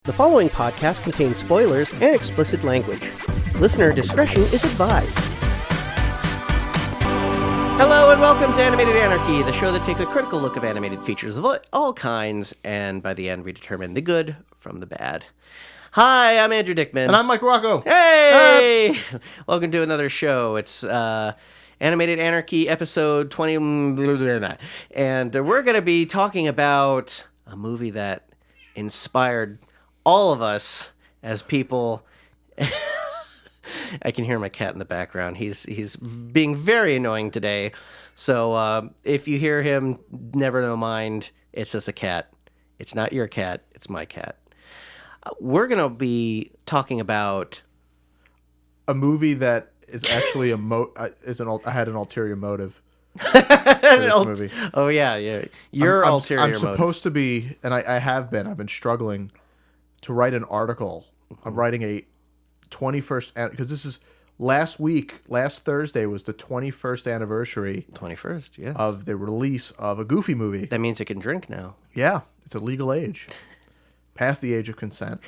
The following podcast contains spoilers and explicit language. Listener discretion is advised. Hello and welcome to Animated Anarchy, the show that takes a critical look of animated features of all kinds, and by the end we determine the good from the bad. Hi, I'm Andrew Dickman. And I'm Mike Ruocco. Hey! Welcome to another show. It's Animated Anarchy episode 20, and we're going to be talking about a movie that inspired all of us as people. I can hear my cat in the background. He's being very annoying today. So if you hear him, never mind. It's just a cat. It's not your cat. It's my cat. We're going to be talking about a movie that is actually I had an ulterior motive for this movie. Oh, yeah. Your ulterior motive. I'm supposed to be, and I've been struggling to write an article. I'm writing a 21st, because this is last Thursday was the 21st anniversary. 21st, yeah. Of the release of a Goofy movie. That means it can drink now. Yeah, it's a legal age. Past the age of consent.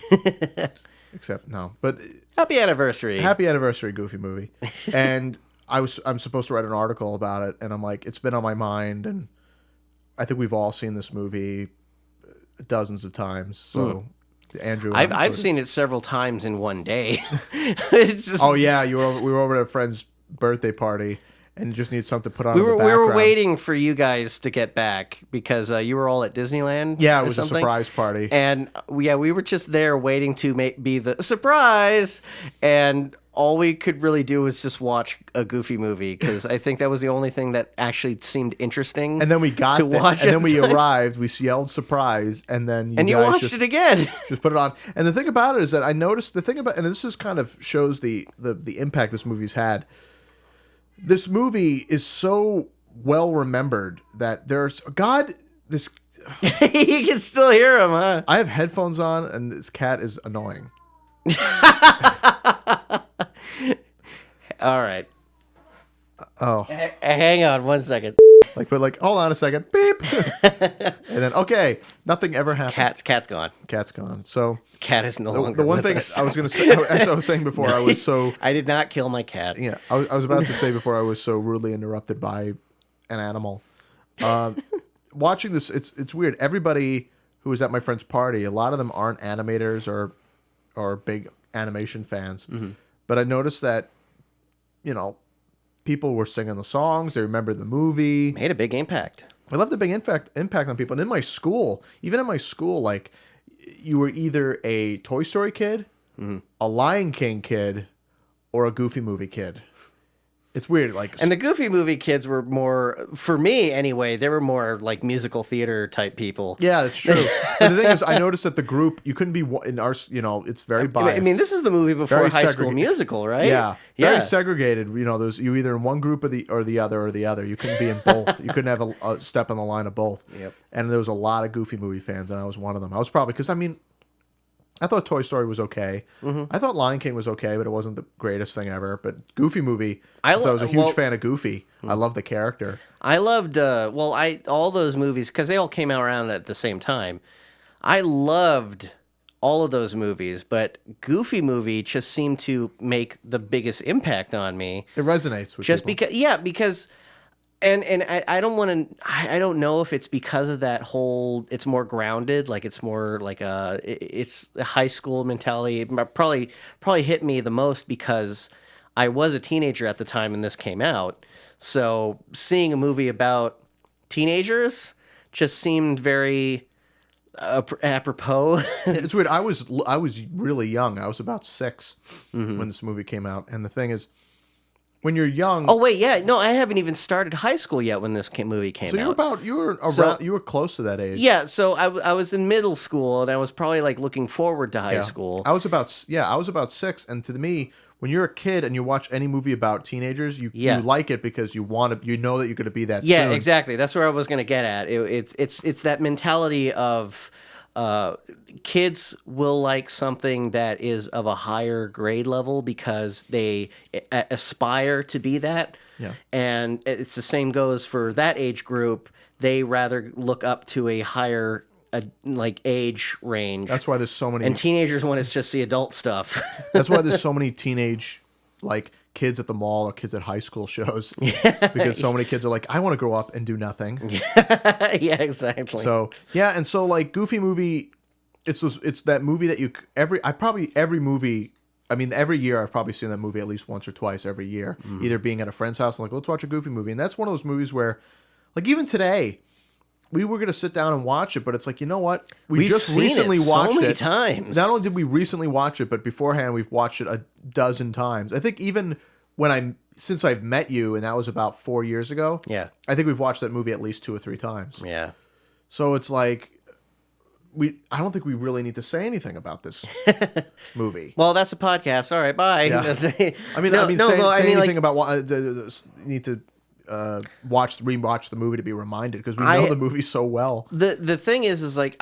Except, no. But happy anniversary. Happy anniversary, Goofy movie. And I'm supposed to write an article about it, and I'm like, it's been on my mind, and I think we've all seen this movie dozens of times. So Andrew, I've seen it several times in one day. It's just, oh yeah, we were over at a friend's birthday party, and just need something to put on. We in the were background. waiting for you guys to get back because you were all at Disneyland. Yeah, it was something. a surprise party, and we were just there waiting to be the surprise, and all we could really do was just watch a Goofy movie because I think that was the only thing that actually seemed interesting. And then we got to watch, and then we arrived. We yelled surprise, and then you watched it again. Just put it on. And the thing about it is that I noticed the thing about, and this is kind of shows the impact this movie's had. This movie is so well remembered that there's this. You can still hear him, huh? I have headphones on, and this cat is annoying. All right. Oh, hang on 1 second. But hold on a second. Beep. And then nothing ever happened. Cat's gone. Cat's gone. So cat is no longer. The one with thing us. I was going to say, as I was saying before, I was so. I did not kill my cat. Yeah, I was about to say before I was so rudely interrupted by an animal. Watching this, it's weird. Everybody who was at my friend's party, a lot of them aren't animators or big animation fans, but I noticed that, people were singing the songs. They remembered the movie. Made a big impact. I love the big impact on people. And in my school, you were either a Toy Story kid, a Lion King kid, or a Goofy movie kid. It's weird. And the Goofy movie kids were more, for me anyway, they were more like musical theater type people. Yeah, that's true. But the thing is, I noticed that the group, you couldn't be in our, it's very biased. I mean, this is the movie before Very High School Musical, right? Yeah. Very segregated. There's you either in one group or the other. You couldn't be in both. You couldn't have a step on the line of both. Yep. And there was a lot of Goofy movie fans, and I was one of them. I was probably, because I thought Toy Story was okay. I thought Lion King was okay, but it wasn't the greatest thing ever. But Goofy movie, I was a huge fan of Goofy. I love the character. I loved, all those movies, because they all came out around at the same time. I loved all of those movies, but Goofy movie just seemed to make the biggest impact on me. It resonates with just people. because... And I don't want to. I don't know if it's because of that whole. It's more grounded, like it's more like it's a high school mentality. It probably hit me the most because I was a teenager at the time and this came out. So seeing a movie about teenagers just seemed very apropos. It's weird. I was really young. I was about 6 when this movie came out, and the thing is, when you're young. Oh wait, yeah, no, I haven't even started high school yet when this movie came out. So you were close to that age. Yeah, so I was in middle school and I was probably looking forward to high school. I was about 6, and to me, when you're a kid and you watch any movie about teenagers, you like it because you know that you're going to be that. Yeah, soon. Exactly. That's where I was going to get at. It's that mentality of. Kids will like something that is of a higher grade level because they aspire to be that. Yeah. And it's the same goes for that age group. They rather look up to a higher like age range. That's why there's so many. And teenagers want to just see adult stuff. That's why there's so many teenage like kids at the mall or kids at high school shows. Because so many kids are like, I want to grow up and do nothing. Yeah, exactly. So yeah, and so like Goofy movie, it's that movie that every movie. I mean, every year I've probably seen that movie at least once or twice every year. Either being at a friend's house and like, let's watch a Goofy movie, and that's one of those movies where, like, even today, we were gonna sit down and watch it, but it's like, you know what? We've just seen recently it watched so many it. times. Not only did we recently watch it, but beforehand we've watched it a dozen times. I think even since I've met you, and that was about 4 years ago. Yeah. I think we've watched that movie at least 2 or 3 times. Yeah. So it's like, I don't think we really need to say anything about this movie. Well, that's a podcast. All right, bye. Yeah. say anything about what need to rewatch the movie to be reminded, because we know the movie so well. The thing is like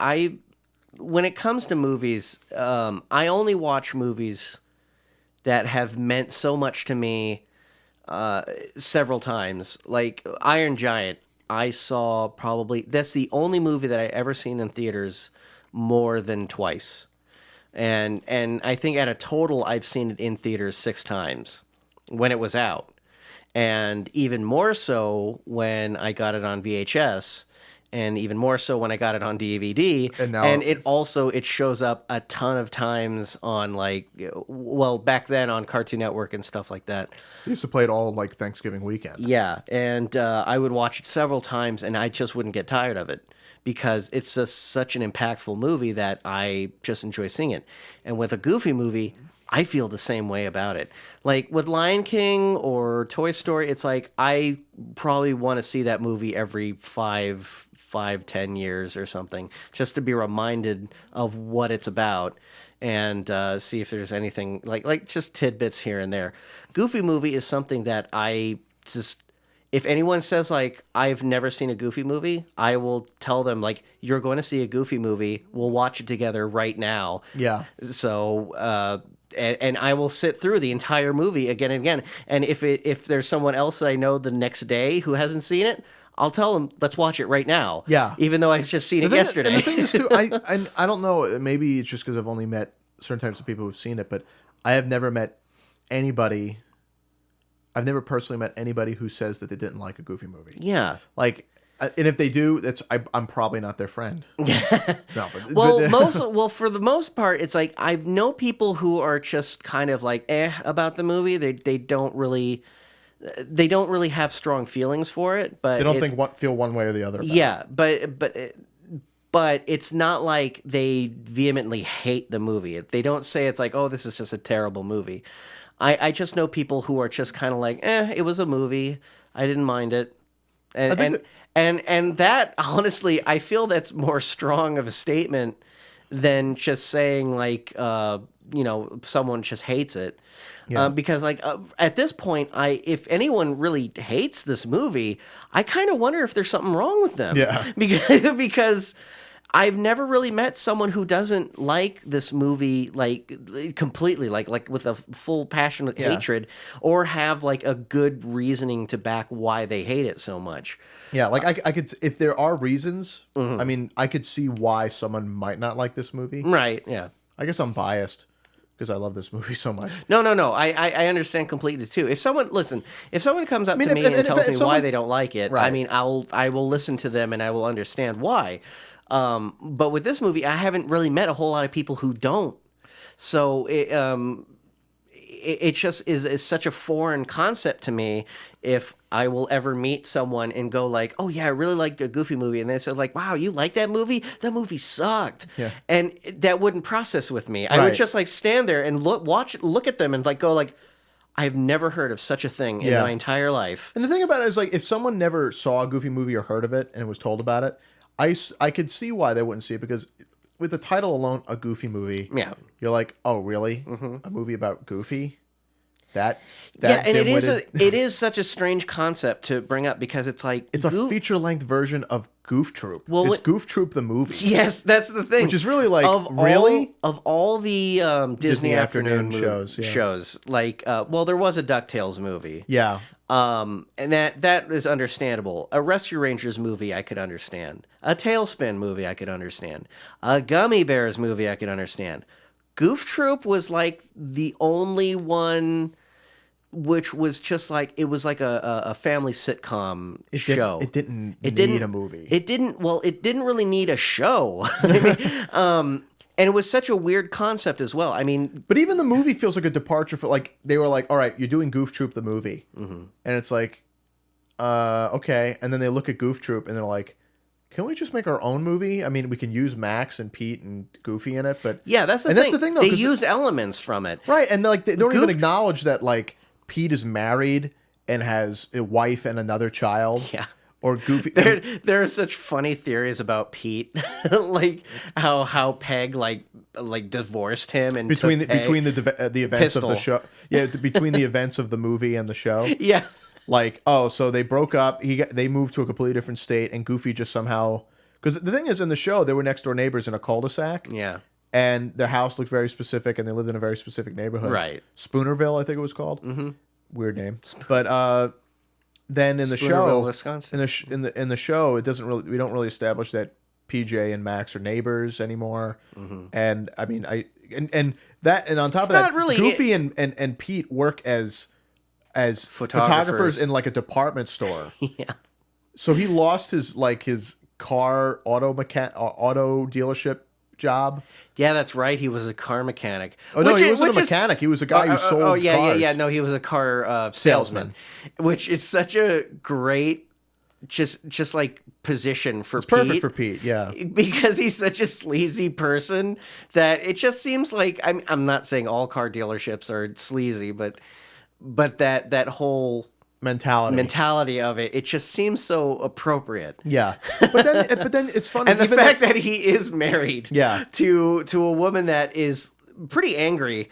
when it comes to movies, I only watch movies that have meant so much to me several times. Like Iron Giant, I saw that's the only movie that I ever seen in theaters more than twice. And I think at a total I've seen it in theaters 6 times when it was out. And even more so when I got it on VHS, and even more so when I got it on DVD. And it shows up a ton of times on back then on Cartoon Network and stuff like that. They used to play it all like Thanksgiving weekend. Yeah, and I would watch it several times, and I just wouldn't get tired of it because it's just such an impactful movie that I just enjoy seeing it. And with a Goofy movie, I feel the same way about it. Like with Lion King or Toy Story, it's like I probably want to see that movie every 5-10 years or something, just to be reminded of what it's about and see if there's anything like just tidbits here and there. Goofy movie is something that I just, if anyone says like I've never seen a Goofy movie, I will tell them like, you're going to see a Goofy movie. We'll watch it together right now. Yeah. So and I will sit through the entire movie again and again. And if there's someone else that I know the next day who hasn't seen it, I'll tell them, let's watch it right now. Yeah. Even though I've just seen it yesterday. And the thing is, too, I don't know, maybe it's just because I've only met certain types of people who've seen it, but I have never met anybody, I've never personally met anybody who says that they didn't like a Goofy movie. Yeah. Like, and if they do, I'm probably not their friend. No, but for the most part, it's like I know people who are just kind of like about the movie. They don't really have strong feelings for it, but they don't feel one way or the other about it. But it's not like they vehemently hate the movie. They don't say it's like, oh, this is just a terrible movie. I just know people who are just kind of like, it was a movie. I didn't mind it. And that, honestly, I feel that's more strong of a statement than just saying like, someone just hates it. Yeah. Because at this point, if anyone really hates this movie, I kind of wonder if there's something wrong with them. Yeah. Because I've never really met someone who doesn't like this movie like completely, like with a full passionate hatred, or have like a good reasoning to back why they hate it so much. Yeah, like I could, if there are reasons, I mean, I could see why someone might not like this movie. Right. Yeah. I guess I'm biased because I love this movie so much. No. I understand completely too. If someone comes up to me and tells me why they don't like it, right. I mean, I will listen to them and I will understand why. But with this movie, I haven't really met a whole lot of people who don't. So it just is such a foreign concept to me. If I will ever meet someone and go like, oh yeah, I really like a Goofy movie, and they say like, wow, you like that movie? That movie sucked. Yeah. And that wouldn't process with me. I would just like stand there and look at them and like go like, I've never heard of such a thing in my entire life. And the thing about it is like, if someone never saw a Goofy movie or heard of it and was told about it, I could see why they wouldn't see it, because with the title alone, a Goofy movie, you're like, oh really? Mm-hmm. A movie about Goofy? That and it is such a strange concept to bring up, because it's like it's a feature-length version of Goof Troop. Well, It's Goof Troop the movie. Yes, that's the thing. Which is really like, of all the Disney afternoon shows, like, well, there was a DuckTales movie. Yeah. And that is understandable. A Rescue Rangers movie I could understand. A Tailspin movie I could understand. A Gummy Bears movie I could understand. Goof Troop was like the only one which was just like, it was like a family sitcom show. It didn't need a movie. It didn't really need a show. And it was such a weird concept as well. I mean, but even the movie feels like a departure for, like, they were like, all right, you're doing Goof Troop the movie. Mm-hmm. And it's like, okay. And then they look at Goof Troop and they're like, can we just make our own movie? I mean, we can use Max and Pete and Goofy in it, but yeah, that's the thing. That's the thing, though. They use elements from it. Right. And like, they don't even acknowledge that, like, Pete is married and has a wife and another child. Yeah. Or Goofy. There are such funny theories about Pete, like how Peg like divorced him and between the events Pistol. of the show. Yeah, between the events of the movie and the show. Yeah. Like, oh, so they broke up. They moved to a completely different state, and Goofy just somehow, because the thing is, in the show they were next door neighbors in a cul-de-sac. Yeah. And their house looked very specific, and they lived in a very specific neighborhood. Right. Spoonerville, I think it was called. Mm-hmm. Weird name. But then in the show, Wisconsin. In the show, it doesn't really. We don't really establish that PJ and Max are neighbors anymore. Mm-hmm. And I mean, and on top of that, really Goofy and Pete work as photographers in like a department store. Yeah. So he lost his car auto dealership job. Yeah, that's right. He was a car mechanic. Oh, no, he wasn't a mechanic. He was a guy who sold cars. Yeah. No, he was a car salesman, which is such a great, just like position for Pete. It's perfect for Pete, yeah. Because he's such a sleazy person that it just seems like, I'm not saying all car dealerships are sleazy, but that whole mentality of it just seems so appropriate. Yeah, but then it's funny, and the fact that he is married, to a woman that is pretty angry,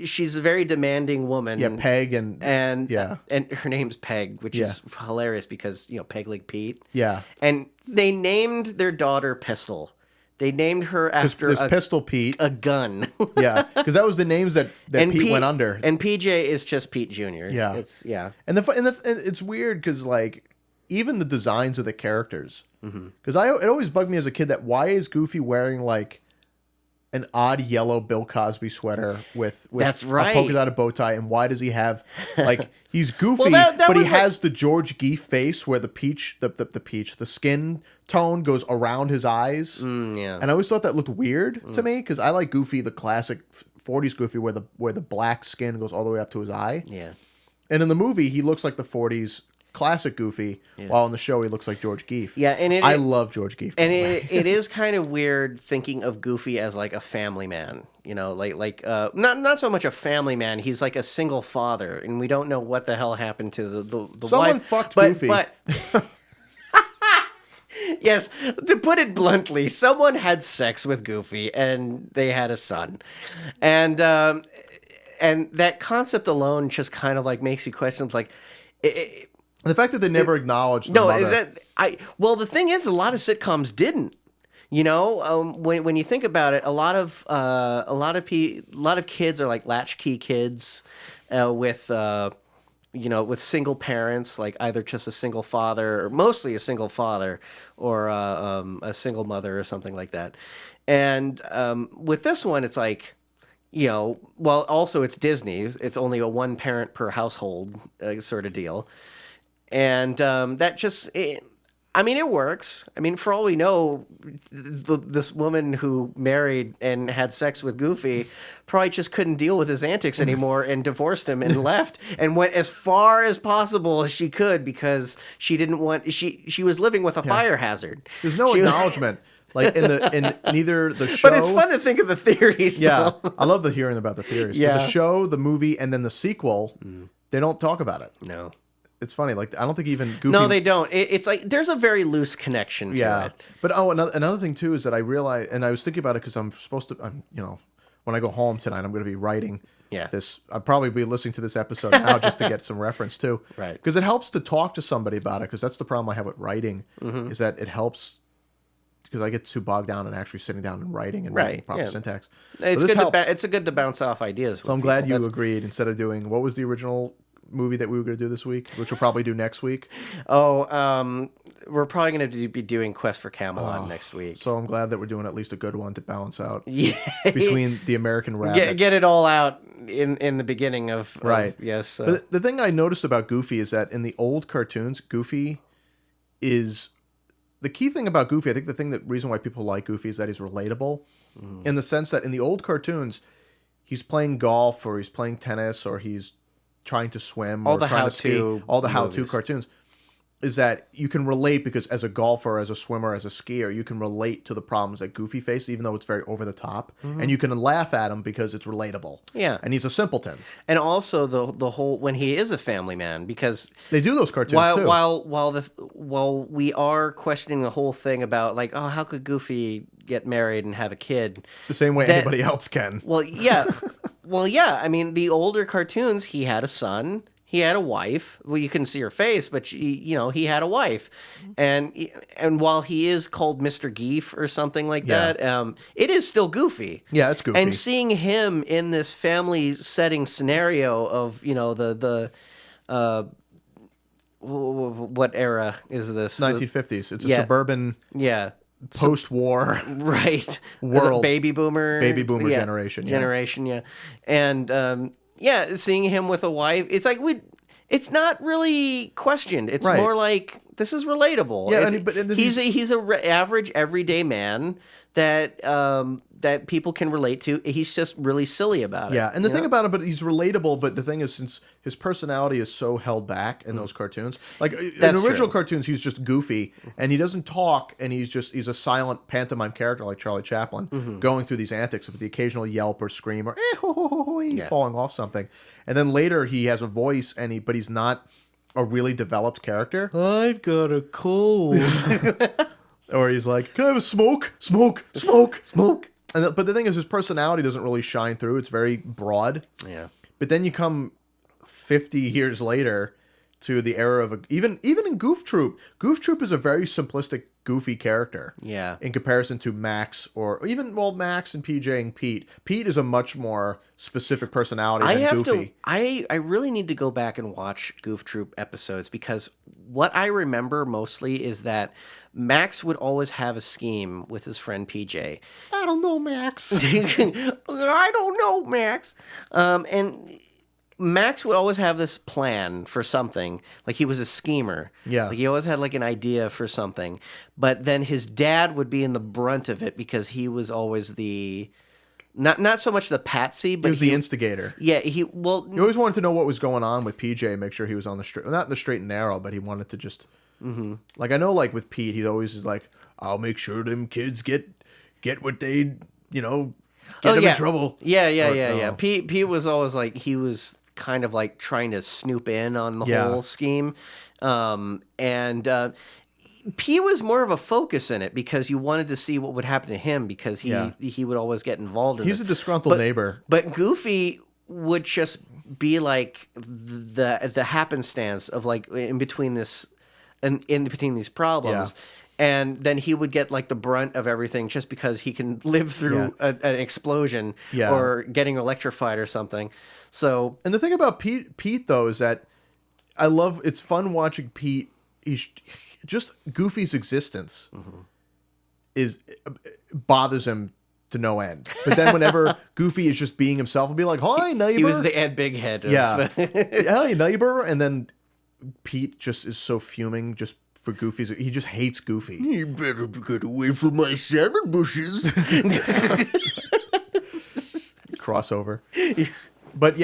she's a very demanding woman. Yeah, Peg and her name's Peg, which is hilarious because Peg Leg Pete. Yeah, and they named their daughter Pistol. They named her after Pistol Pete, a gun. Yeah, because that was the names that Pete went under. And PJ is just Pete Jr. Yeah, and it's weird because like even the designs of the characters, because it always bugged me as a kid that why is Goofy wearing like an odd yellow Bill Cosby sweater with that's right. a polka dotted bow tie, and why does he have like he's Goofy, but he has the George Geef face where the skin tone goes around his eyes. Yeah, and I always thought that looked weird to me because I like Goofy, the classic '40s Goofy, where the black skin goes all the way up to his eye. Yeah, and in the movie he looks like the '40s classic Goofy, while in the show he looks like George Geef. Yeah, and I love George Geef. And it is kind of weird thinking of Goofy as like a family man, not so much a family man. He's like a single father, and we don't know what the hell happened to the wife. Someone fucked Goofy. But yes, to put it bluntly, someone had sex with Goofy, and they had a son, and that concept alone just kind of like makes you question, like. The fact that they never acknowledged the mother. The thing is, a lot of sitcoms didn't. When you think about it, a lot of kids are like latchkey kids, with single parents, like either just a single father, or mostly a single father, or a single mother, or something like that. And with this one, it's like. Also it's Disney. It's only a one parent per household sort of deal. And that just, it works. I mean, for all we know, this woman who married and had sex with Goofy probably just couldn't deal with his antics anymore and divorced him and left and went as far as possible as she could because she didn't want, she was living with a fire hazard. There's no acknowledgement. Like in neither the show, but it's fun to think of the theories. Yeah, though. I love hearing about the theories. Yeah, but the show, the movie, and then the sequel, they don't talk about it. No, it's funny. Like I don't think even Goofy. No, they don't. It's like there's a very loose connection to it. But another thing too is that I realized, and I was thinking about it because I'm when I go home tonight, I'm going to be writing Yeah. this. I'll probably be listening to this episode now just to get some reference too. Right. Because it helps to talk to somebody about it, because that's the problem I have with writing, Mm-hmm. is that it helps, because I get too bogged down in actually sitting down and writing and Right, making proper yeah. syntax. It's So this good. helps. It's a good to bounce off ideas. So I'm glad you agreed, instead of doing, what was the original movie that we were going to do this week, which we'll probably do next week. We're probably going to be doing Quest for Camelot next week. So I'm glad that we're doing at least a good one to balance out Yeah. between the American Rabbit. Get it all out in the beginning of Right. Yes. But the thing I noticed about Goofy is that in the old cartoons, Goofy is the key thing about Goofy. I think the reason why people like Goofy is that he's relatable, in the sense that in the old cartoons, he's playing golf or he's playing tennis or he's trying to swim or trying to ski. All the how-to cartoons. Is that you can relate, because as a golfer, as a swimmer, as a skier, you can relate to the problems that Goofy faced, even though it's very over the top, and you can laugh at him because it's relatable. Yeah. And he's a simpleton. And also the whole, when he is a family man, because They do those cartoons too. while we are questioning the whole thing about, like, oh, how could Goofy get married and have a kid? The same way anybody else can. Well, yeah. Well, yeah. I mean, the older cartoons, he had a son. He had a wife. Well, you couldn't see her face, but he had a wife, and while he is called Mr. Geef or something like that, it is still Goofy. Yeah, it's Goofy. And seeing him in this family setting scenario of what era is this? 1950s. It's a suburban, post-war, right, world, baby boomer generation, yeah, and. Seeing him with a wife, it's like it's not really questioned. It's more like, this is relatable. Yeah, he's a average everyday man that that people can relate to. He's just really silly about it. Yeah, and the thing about him, but he's relatable. But the thing is, since his personality is so held back in those cartoons, like in original cartoons, he's just goofy and he doesn't talk, and he's a silent pantomime character like Charlie Chaplin, going through these antics with the occasional yelp or scream or falling off something. And then later he has a voice, but he's not a really developed character. I've got a cold. Or he's like, can I have a smoke? Smoke. But the thing is, his personality doesn't really shine through. It's very broad. Yeah. But then you come 50 years later to the era of even in Goof Troop. Goof Troop is a very simplistic, goofy character. Yeah. In comparison to Max or even Max and PJ and Pete. Pete is a much more specific personality than Goofy. I really need to go back and watch Goof Troop episodes, because what I remember mostly is that Max would always have a scheme with his friend PJ. I don't know, Max. I don't know, Max. And Max would always have this plan for something. Like, he was a schemer. Yeah. Like, he always had, like, an idea for something. But then his dad would be in the brunt of it, because he was always the... Not so much the patsy, but he was the instigator. Yeah, he always wanted to know what was going on with PJ, make sure he was on the straight, not in the straight and narrow, but he wanted to just, like, I know, like with Pete, he always is like, I'll make sure them kids get what they, get them in trouble. Yeah. Pete was always like, he was kind of like trying to snoop in on the whole scheme, and P was more of a focus in it, because you wanted to see what would happen to him, because he would always get involved in it. He's a disgruntled neighbor. But Goofy would just be like the happenstance of, like, in between these problems. Yeah. And then he would get, like, the brunt of everything, just because he can live through an explosion or getting electrified or something. So, and the thing about Pete though is that it's fun watching Pete. He's just Goofy's existence bothers him to no end. But then whenever Goofy is just being himself, he'll be like, "Hi, neighbor." He was the Ed Big Head. Hi, neighbor. And then Pete just is so fuming just for Goofy's. He just hates Goofy. You better get away from my salmon bushes. Crossover. But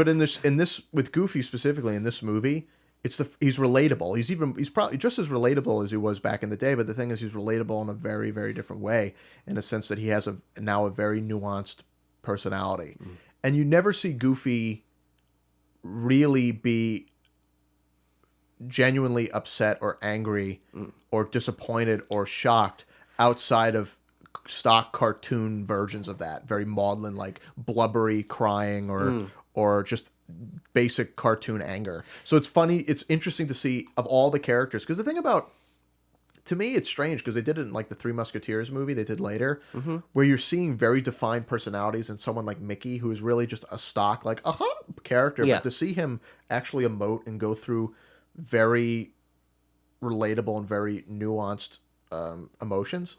in this with Goofy specifically in this movie, he's relatable. He's probably just as relatable as he was back in the day, but the thing is, he's relatable in a very, very different way, in a sense that he has now a very nuanced personality. And you never see Goofy really be genuinely upset or angry or disappointed or shocked outside of stock cartoon versions of that, very maudlin, like blubbery crying or just basic cartoon anger. So it's funny. It's interesting to see of all the characters, because the thing about, to me, it's strange because they did it in like the Three Musketeers movie they did later, where you're seeing very defined personalities in someone like Mickey, who is really just a stock like character. Yeah. But to see him actually emote and go through very relatable and very nuanced emotions,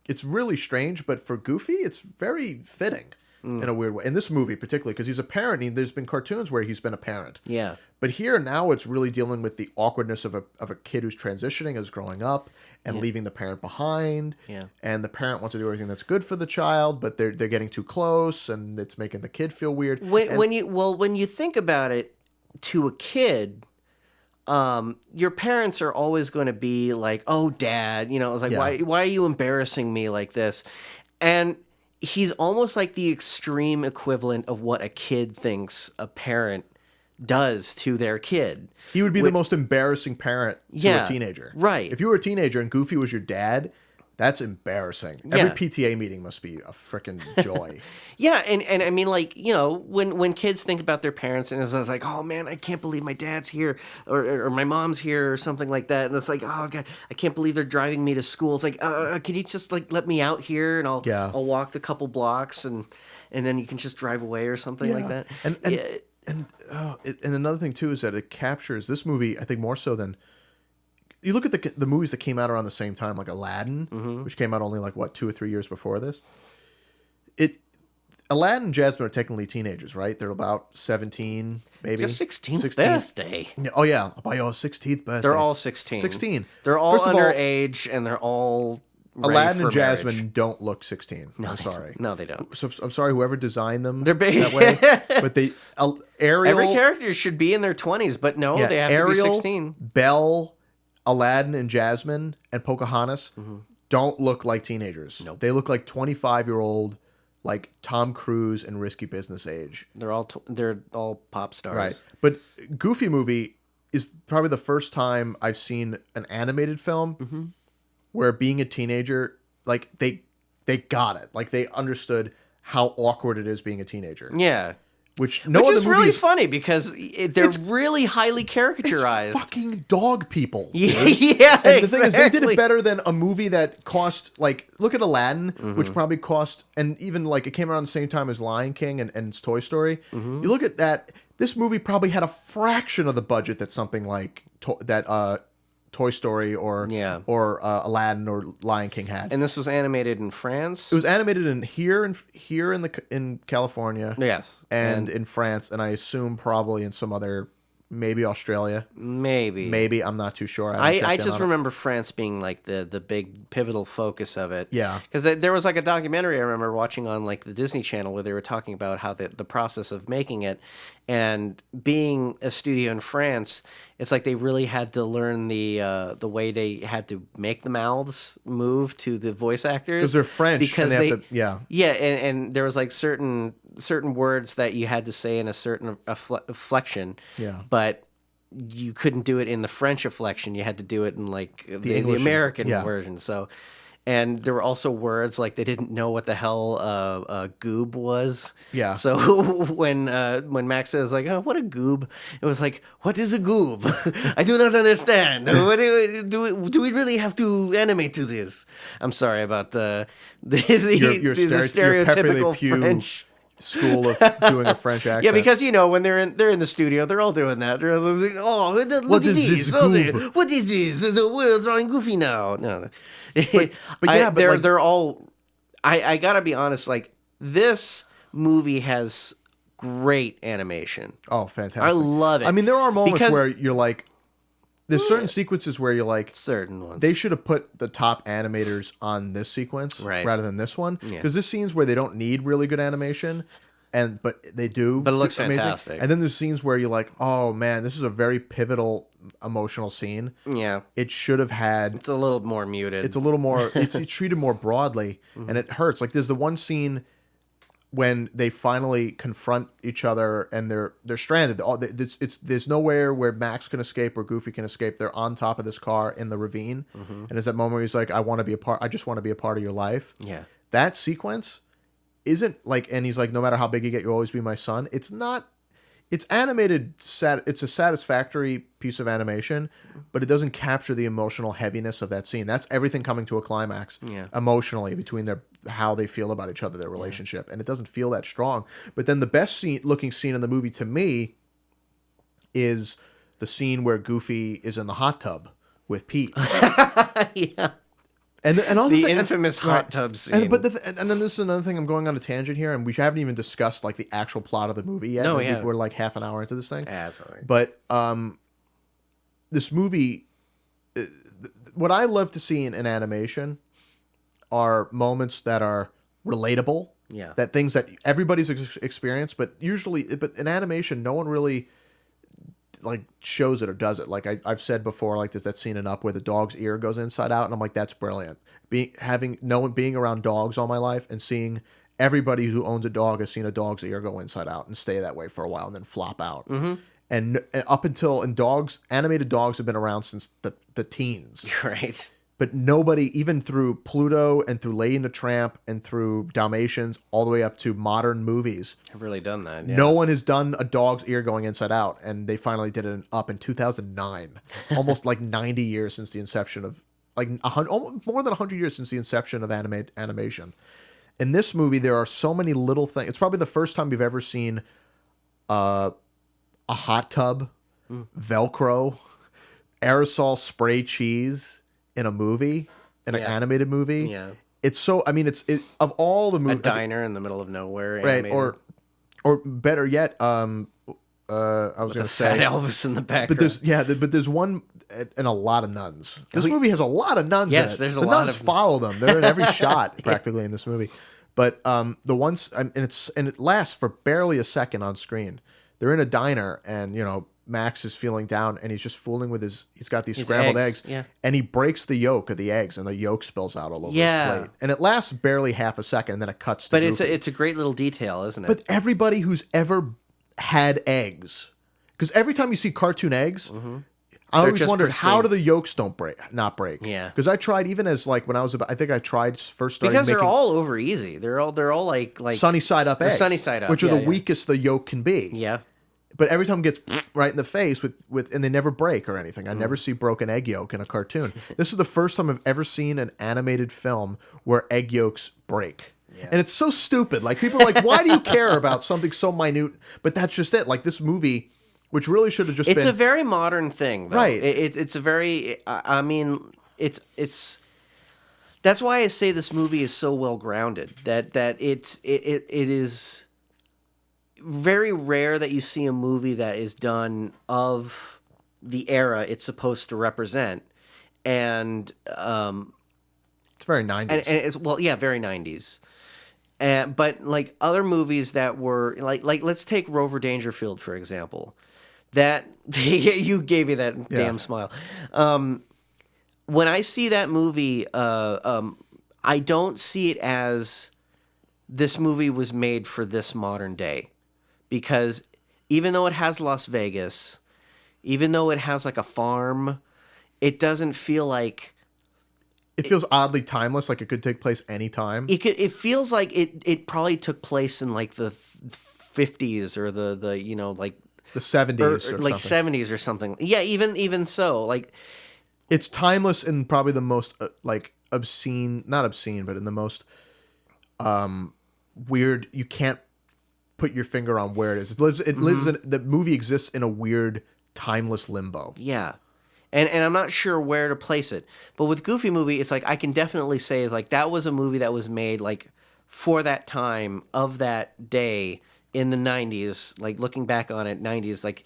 it's really strange. But for Goofy, it's very fitting in a weird way. In this movie particularly, because he's a parent. There's been cartoons where he's been a parent. Yeah. But here now it's really dealing with the awkwardness of a kid who's transitioning, is growing up and leaving the parent behind. Yeah. And the parent wants to do everything that's good for the child, but they're getting too close, and it's making the kid feel weird. When you think about it, to a kid, your parents are always going to be like, "Oh, Dad," it's like, why are you embarrassing me like this? And he's almost like the extreme equivalent of what a kid thinks a parent does to their kid. He would be the most embarrassing parent to a teenager. Right. If you were a teenager and Goofy was your dad, that's embarrassing. Every PTA meeting must be a freaking joy. Yeah, and I mean, like, when kids think about their parents, and it's like, oh man, I can't believe my dad's here, or my mom's here, or something like that, and it's like, oh god, I can't believe they're driving me to school. It's like, can you just like let me out here, and I'll walk the couple blocks, and then you can just drive away or something like that. And another thing too is that it captures this movie, I think, more so than you look at the movies that came out around the same time, like Aladdin, which came out only like 2 or 3 years before this. Aladdin and Jasmine are technically teenagers, right? They're about 17, maybe. Your 16th birthday. Oh yeah, by your 16th birthday. They're all 16. 16. They're all underage, and they're all Aladdin and marriage. Jasmine don't look 16. No, I'm sorry. No, they don't. So I'm sorry, whoever designed them They're that way. But Ariel, every character should be in their 20s, but no, they have Ariel, to be 16. Belle, Aladdin and Jasmine, and Pocahontas don't look like teenagers. Nope. They look like 25-year-old, like Tom Cruise and Risky Business age. They're all pop stars. Right. But Goofy movie is probably the first time I've seen an animated film where being a teenager, like they got it. Like they understood how awkward it is being a teenager. Yeah. Which Which is really funny because they're really highly caricaturized. It's fucking dog people. Yeah, and the thing is, they did it better than a movie that cost, like, look at Aladdin, which probably cost, and even, like, it came around the same time as Lion King and Toy Story. You look at that, this movie probably had a fraction of the budget that something like Toy Story or Aladdin or Lion King had. And this was animated in France? It was animated in California. Yes. And in France, and I assume probably in some other, maybe Australia. Maybe. I'm not too sure. I just remember France being like the big pivotal focus of it. Yeah. Because there was like a documentary I remember watching on like the Disney Channel where they were talking about how the process of making it, and being a studio in France, it's like they really had to learn the way they had to make the mouths move to the voice actors. Because they're French. Because and they have to, Yeah, and there was like certain words that you had to say in a certain inflection. Yeah. But you couldn't do it in the French inflection. You had to do it in like the American version. So, and there were also words like they didn't know what the hell goob was. Yeah. So when Max says like, "Oh, what a goob," it was like, "What is a goob? I do not understand. What do we really have to animate to this?" I'm sorry about the stereotypical French school of doing a French accent. Yeah, because when they're in the studio, they're all doing that. They're like, "Oh, look at this! What is this? We're drawing Goofy now." No. But they're all. I gotta be honest. Like, this movie has great animation. Oh, fantastic! I love it. I mean, there are moments where you're like, there's certain sequences where you're like, certain ones. They should have put the top animators on this sequence rather than this one, because there's scenes where they don't need really good animation. But they do. But it looks amazing. Fantastic. And then there's scenes where you're like, oh man, this is a very pivotal emotional scene. Yeah. It should have had. It's a little more muted. It's a little more. It's treated more broadly, and it hurts. Like there's the one scene when they finally confront each other and they're stranded. There's nowhere where Max can escape or Goofy can escape. They're on top of this car in the ravine, and there's that moment where he's like, I want to be a part. I just want to be a part of your life. Yeah. That sequence isn't like, and he's like, no matter how big you get, you'll always be my son. It's not. It's animated. It's a satisfactory piece of animation, but it doesn't capture the emotional heaviness of that scene. That's everything coming to a climax emotionally between how they feel about each other, their relationship, and it doesn't feel that strong. But then the best looking scene in the movie to me is the scene where Goofy is in the hot tub with Pete. Yeah. And also the infamous hot tub scene. And then this is another thing. I'm going on a tangent here, and we haven't even discussed like the actual plot of the movie yet. No, We're like half an hour into this thing. Yeah, that's all right. But this movie, what I love to see in animation are moments that are relatable. Yeah. That things that everybody's experienced, but in animation, no one really like shows it or does it. Like I've said before, like there's that scene in Up where the dog's ear goes inside out, and I'm like, that's brilliant. Being around dogs all my life and seeing everybody who owns a dog has seen a dog's ear go inside out and stay that way for a while and then flop out. Mm-hmm. And up until animated dogs have been around since the teens. Right. But nobody, even through Pluto and through Lady and the Tramp and through Dalmatians, all the way up to modern movies, I've really done that. Yeah. no one has done a dog's ear going inside out, and they finally did it Up in 2009. Almost like 90 years since the inception of, like more than 100 years since the inception of animation. In this movie, there are so many little things. It's probably the first time we've ever seen a hot tub, Velcro, aerosol spray cheese in a movie, in an animated movie. Yeah. It's so, I mean, of all the movies. A diner in the middle of nowhere. Right. Animated. Or better yet, I was going to say. Fat Elvis in the background. But there's one, and a lot of nuns. This movie has a lot of nuns in it. Yes, there's a the lot nuns of follow them. They're in every shot practically in this movie. But the ones, and it lasts for barely a second on screen. They're in a diner, and Max is feeling down, and he's just fooling with he's got these scrambled eggs, and he breaks the yolk of the eggs, and the yolk spills out all over his plate. And it lasts barely half a second, and then it cuts to But Goofy. it's a great little detail, isn't it? But everybody who's ever had eggs, because every time you see cartoon eggs, I always wondered, how do the yolks not break? Yeah. Because I tried, even as like when I was I think I tried first starting because making they're all over easy. They're all like sunny side up eggs. Sunny side up, which are the weakest the yolk can be. Yeah. But every time it gets right in the face and they never break or anything. I never see broken egg yolk in a cartoon. This is the first time I've ever seen an animated film where egg yolks break. Yeah. And it's so stupid. Like people are like, why do you care about something so minute? But that's just it. Like this movie, which really should have just been. It's a very modern thing, though. Right. It's a very, I mean, it's, that's why I say this movie is so well grounded. That it is very rare that you see a movie that is done of the era it's supposed to represent, and it's very 90s. And it's very 90s. But like other movies that were like let's take Rover Dangerfield for example. That you gave me that damn smile. When I see that movie, I don't see it as this movie was made for this modern day. Because even though it has Las Vegas, even though it has like a farm, it doesn't feel like... It feels oddly timeless, like it could take place anytime. It feels like it probably took place in like the 50s or the like... The 70s or like something. 70s or something. Yeah, even so. Like, it's timeless in probably the most obscene, not obscene, but in the most weird, you can't put your finger on where it is. It lives in, the movie exists in a weird, timeless limbo. Yeah. And I'm not sure where to place it. But with Goofy movie, it's like I can definitely say is like that was a movie that was made like for that time of that day in the 90s, like looking back on it, 90s, like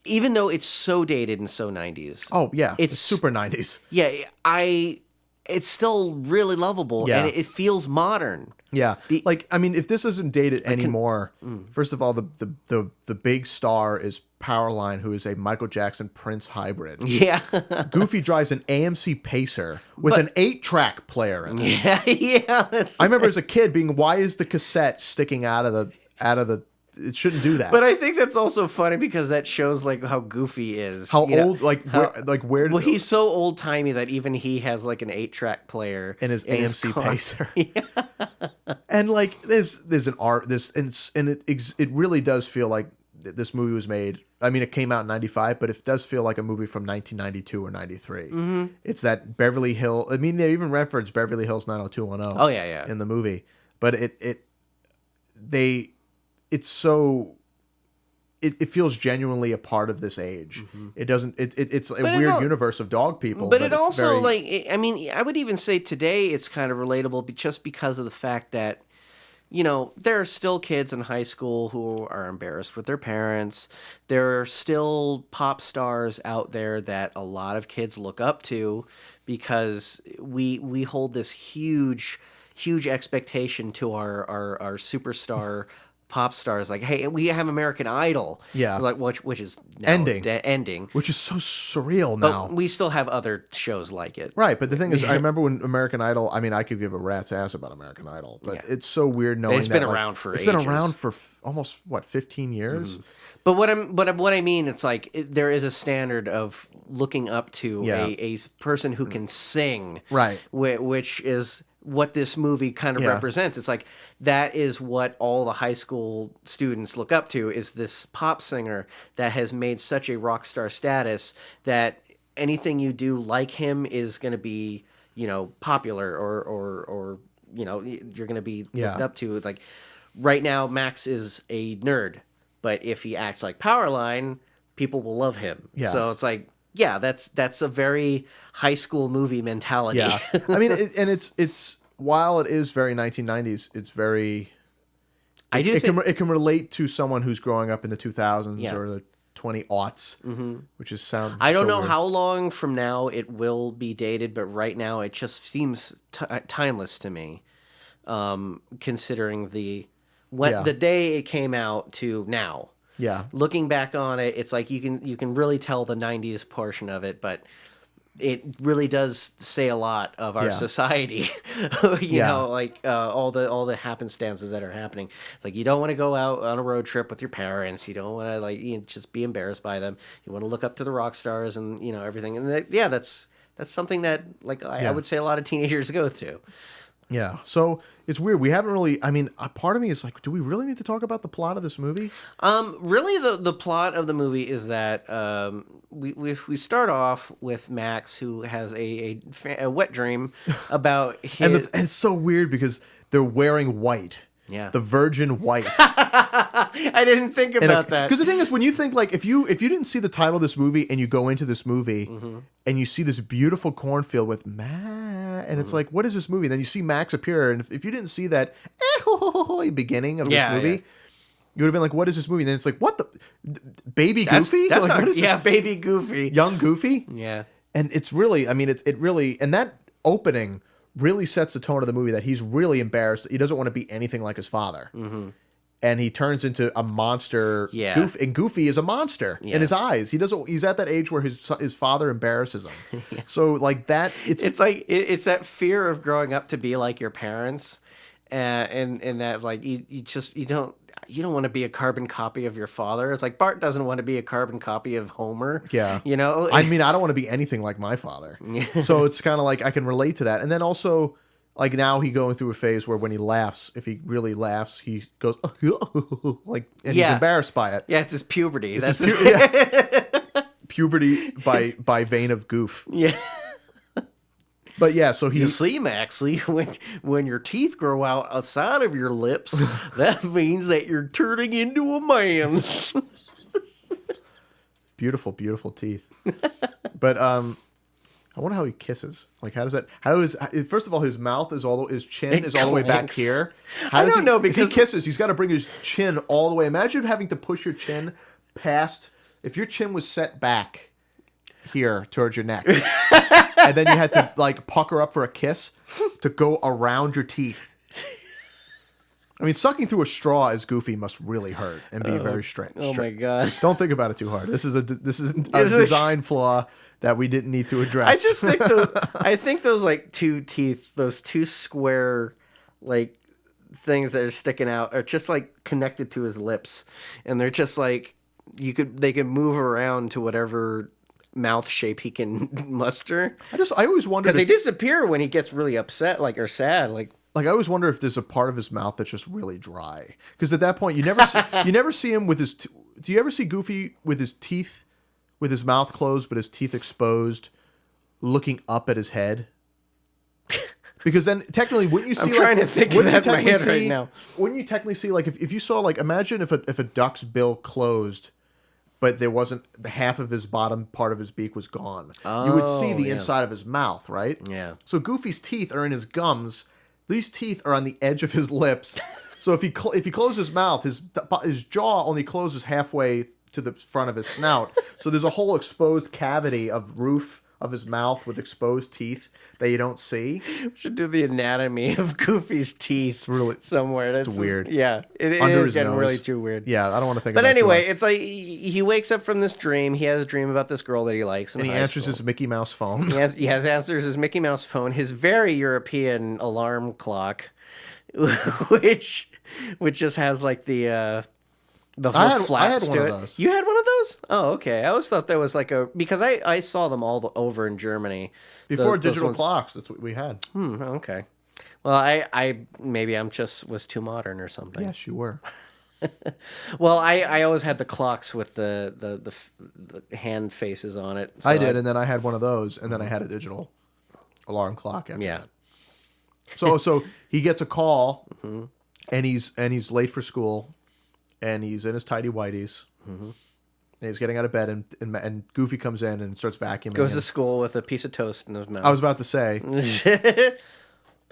even though it's so dated and so 90s. Oh, yeah. It's super 90s. Yeah, I it's still really lovable, Yeah. and it feels modern. Yeah, like I mean, if this isn't dated anymore, first of all, the big star is Powerline, who is a Michael Jackson Prince hybrid. Yeah. Goofy drives an AMC Pacer with an 8-track player in it. Yeah, yeah. That's I remember as a kid being, why is the cassette sticking out of the? It shouldn't do that. But I think that's also funny because that shows like how Goofy is. How you know, old, where? Well, he's so old timey that even he has like an 8-track player in his AMC car. Pacer. And like there's an art and it really does feel like this movie was made. I mean, it came out in 95, but it does feel like a movie from 1992 or 93. Mm-hmm. It's that Beverly Hills. I mean, they even reference Beverly Hills 90210. Oh yeah. In the movie, but it's so it feels genuinely a part of this age. Mm-hmm. It doesn't. It's a weird universe of dog people. But it also I mean, I would even say today it's kind of relatable just because of the fact that, you know, there are still kids in high school who are embarrassed with their parents. There are still pop stars out there that a lot of kids look up to because we hold this huge expectation to our superstar pop stars. Like, hey, we have American Idol. Yeah. Like, which is now ending. Which is so surreal now. But we still have other shows like it. Right, but the thing is, I remember when American Idol, I mean, I could give a rat's ass about American Idol, but it's so weird knowing it's been around for ages. It's been around for almost, 15 years? Mm-hmm. But what I mean, it's like there is a standard of looking up to a person who can sing. Right. Which is what this movie kind of represents. It's like that is what all the high school students look up to, is this pop singer that has made such a rock star status that anything you do like him is going to be, you know, popular or you know, you're going to be looked up to. Like right now, Max is a nerd, but if he acts like Powerline, people will love him. Yeah. So it's like, yeah, that's a very high school movie mentality. Yeah, I mean, it's while it is very 1990s, it's very. It can relate to someone who's growing up in the 2000s or the 20aughts, which is sound. I don't know weird. how long from now it will be dated, but right now it just seems timeless to me, considering the day it came out to now. Yeah. Looking back on it, it's like you can really tell the 90s portion of it, but it really does say a lot of our society. you know, like all the happenstances that are happening. It's like you don't want to go out on a road trip with your parents. You don't want to just be embarrassed by them. You want to look up to the rock stars and, you know, everything. And that's something that I would say a lot of teenagers go through. Yeah. So it's weird. We haven't really. I mean, a part of me is like, do we really need to talk about the plot of this movie? Really, the plot of the movie is that we start off with Max, who has a wet dream about his. And it's so weird because they're wearing white. Yeah. The virgin white. I didn't think about that. Because the thing is, when you think, like, if you didn't see the title of this movie and you go into this movie and you see this beautiful cornfield with Max, and it's like, what is this movie? And then you see Max appear, and if you didn't see that beginning of this movie, you would have been like, what is this movie? And then it's like, what the Baby Goofy? That's like, not, Baby Goofy. Young Goofy? Yeah. And it's really, I mean, it really, and that opening really sets the tone of the movie that he's really embarrassed. He doesn't want to be anything like his father. Mm-hmm. And he turns into a monster. Yeah. And Goofy is a monster in his eyes. He's at that age where his father embarrasses him. So like that, it's like, it's that fear of growing up to be like your parents. And that like, you don't want to be a carbon copy of your father. It's like Bart doesn't want to be a carbon copy of Homer. Yeah. You know? I mean, I don't want to be anything like my father. So it's kind of like I can relate to that. And then also, like now he's going through a phase where when he laughs, if he really laughs, he goes like, and he's embarrassed by it. Yeah, it's his puberty. Puberty by vein of goof. Yeah. But yeah, so you see, Maxley, when your teeth grow out outside of your lips, that means that you're turning into a man. Beautiful, beautiful teeth. But I wonder how he kisses. Like, first of all, his mouth is his chin is all the way back here. I don't know, because if he kisses, he's got to bring his chin all the way. Imagine having to push your chin past. If your chin was set back here towards your neck. and then you had to like pucker up for a kiss to go around your teeth. I mean, sucking through a straw as Goofy must really hurt and be very strange. Oh my god! Don't think about it too hard. This is a design flaw that we didn't need to address. I think those like two teeth, those two square like things that are sticking out are just like connected to his lips, and they're just like they could move around to whatever mouth shape he can muster. I always wonder because they disappear when he gets really upset, like or sad, like. Like I always wonder if there's a part of his mouth that's just really dry. Because at that point, you never see him with his. Do you ever see Goofy with his teeth, with his mouth closed but his teeth exposed, looking up at his head? Because then technically, wouldn't you see? I'm trying to think of that in my head right now. Wouldn't you technically see like if you saw like imagine if a duck's bill closed, but there wasn't the half of his bottom part of his beak was gone. You would see the inside of his mouth, right? Yeah. So Goofy's teeth are in his gums. These teeth are on the edge of his lips, so if he closes his mouth, his jaw only closes halfway to the front of his snout. So there's a whole exposed cavity of roof of his mouth with exposed teeth that you don't see. We should do the anatomy of Goofy's teeth. It's really somewhere. It's weird. Yeah, it is getting really too weird. Yeah, I don't want to think. But about anyway, it's like he wakes up from this dream. He has a dream about this girl that he likes, and he answers his Mickey Mouse phone. He has answers his Mickey Mouse phone, his very European alarm clock, which just has like the flaps I had to one it. of those. You had one of those? Oh, okay. I always thought there was like because I saw them all over in Germany. Before digital clocks, that's what we had. Okay. Well, I maybe I'm just was too modern or something. Yes, you were. Well, I always had the clocks with the hand faces on it. So I did, and then I had one of those, and then I had a digital alarm clock after that. So he gets a call, and he's late for school, and he's in his tidy whities. And he's getting out of bed, and Goofy comes in and starts vacuuming. Goes to school with a piece of toast in his mouth. I was about to say.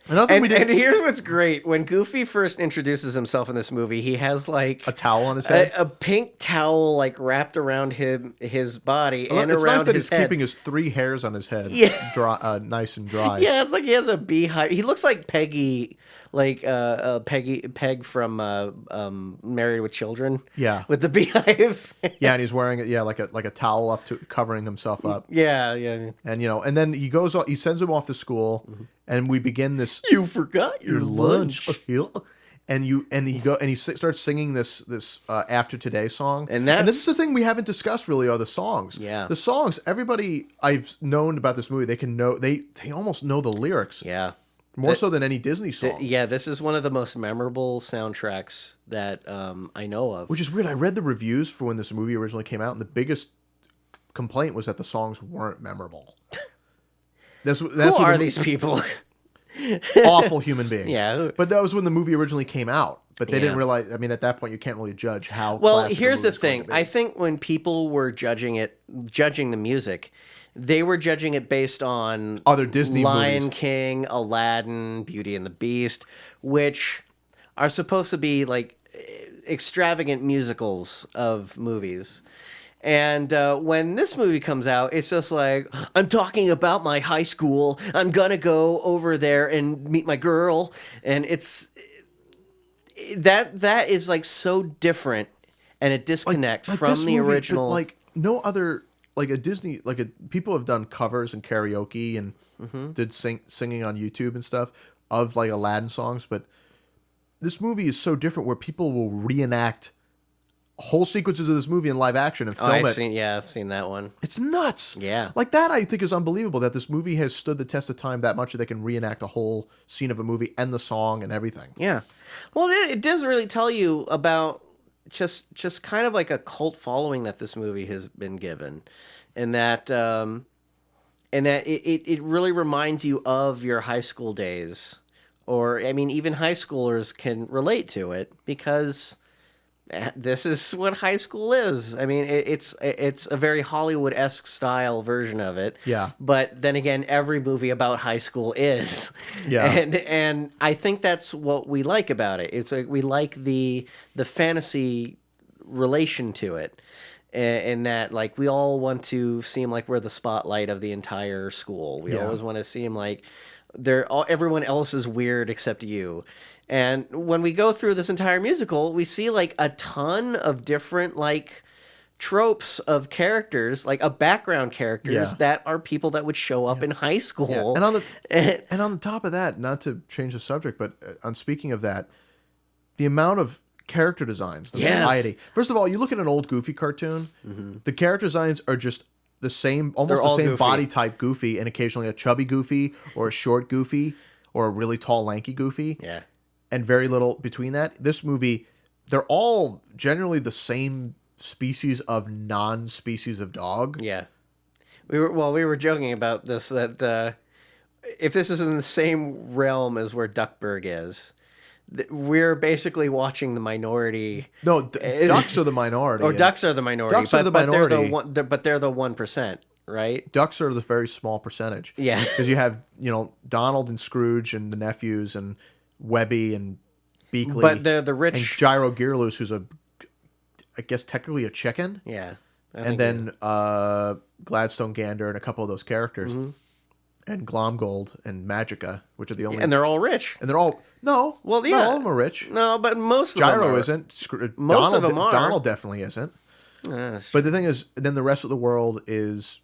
And here's what's great. When Goofy first introduces himself in this movie, he has like a towel on his head, a pink towel like wrapped around his body and it's around nice that his he's head. keeping his 3 hairs on his head, dry, nice and dry. Yeah, it's like he has a beehive. He looks like Peggy, like Peg from Married with Children. Yeah, with the beehive. Yeah, and he's wearing like a towel up to covering himself up. Yeah. And and then he sends him off to school, and we begin this. You forgot your lunch. And he starts singing this After Today song. And this is the thing we haven't discussed really are the songs. Yeah. The songs, everybody I've known about this movie, they almost know the lyrics. Yeah. More so than any Disney song. This is one of the most memorable soundtracks that I know of. Which is weird. I read the reviews for when this movie originally came out, and the biggest complaint was that the songs weren't memorable. Who are these people? Awful human beings. Yeah. But that was when the movie originally came out. But they didn't realize, I mean, at that point, you can't really judge how Well, here's the thing. I think when people were judging the music, they were judging it based on other Disney Lion movies. King, Aladdin, Beauty and the Beast, which are supposed to be like extravagant musicals of movies. And when this movie comes out, it's just like, I'm talking about my high school. I'm going to go over there and meet my girl. And it's that is like so different and a disconnect from the movie, original. But like no other, like a Disney, people have done covers and karaoke and did singing on YouTube and stuff of like Aladdin songs. But this movie is so different where people will reenact whole sequences of this movie in live action and film it. I've seen that one. It's nuts. Yeah. Like that I think is unbelievable that this movie has stood the test of time that much that they can reenact a whole scene of a movie and the song and everything. Yeah. Well, it does really tell you about just kind of like a cult following that this movie has been given. And that it really reminds you of your high school days. Or, I mean, even high schoolers can relate to it because this is what high school is. I mean, it's a very Hollywood-esque style version of it. Yeah. But then again, every movie about high school is. Yeah. And I think that's what we like about it. It's like we like the fantasy relation to it. in that like we all want to seem like we're the spotlight of the entire school. We always want to seem like everyone else is weird except you. And when we go through this entire musical, we see like a ton of different like tropes of characters, like a background characters that are people that would show up in high school. And on the top of that, not to change the subject, but on speaking of that, the amount of character designs, the variety. First of all, you look at an old Goofy cartoon, the character designs are just the same, almost the same Goofy. body type Goofy, and occasionally a chubby Goofy or a short Goofy or a really tall lanky Goofy. Yeah. And very little between that. This movie, they're all generally the same species of non-species of dog. Yeah. We were joking about this, that if this is in the same realm as where Duckburg is, we're basically watching the minority. No, ducks are the minority. Or ducks are the minority. Ducks are the minority. They're the 1%, right? Ducks are the very small percentage. Yeah. Because you have, Donald and Scrooge and the nephews and Webby and Beakley. But they're the and rich. Gyro Gearloose, who's I guess technically a chicken. Yeah. And then Gladstone Gander and a couple of those characters. And Glomgold and Magica, which are the only... And they're all rich. And they're all... No. Well, yeah. Not all of them are rich. No, but most of Gyro them are. isn't. Most of them are. Donald definitely isn't. But the thing is, then the rest of the world is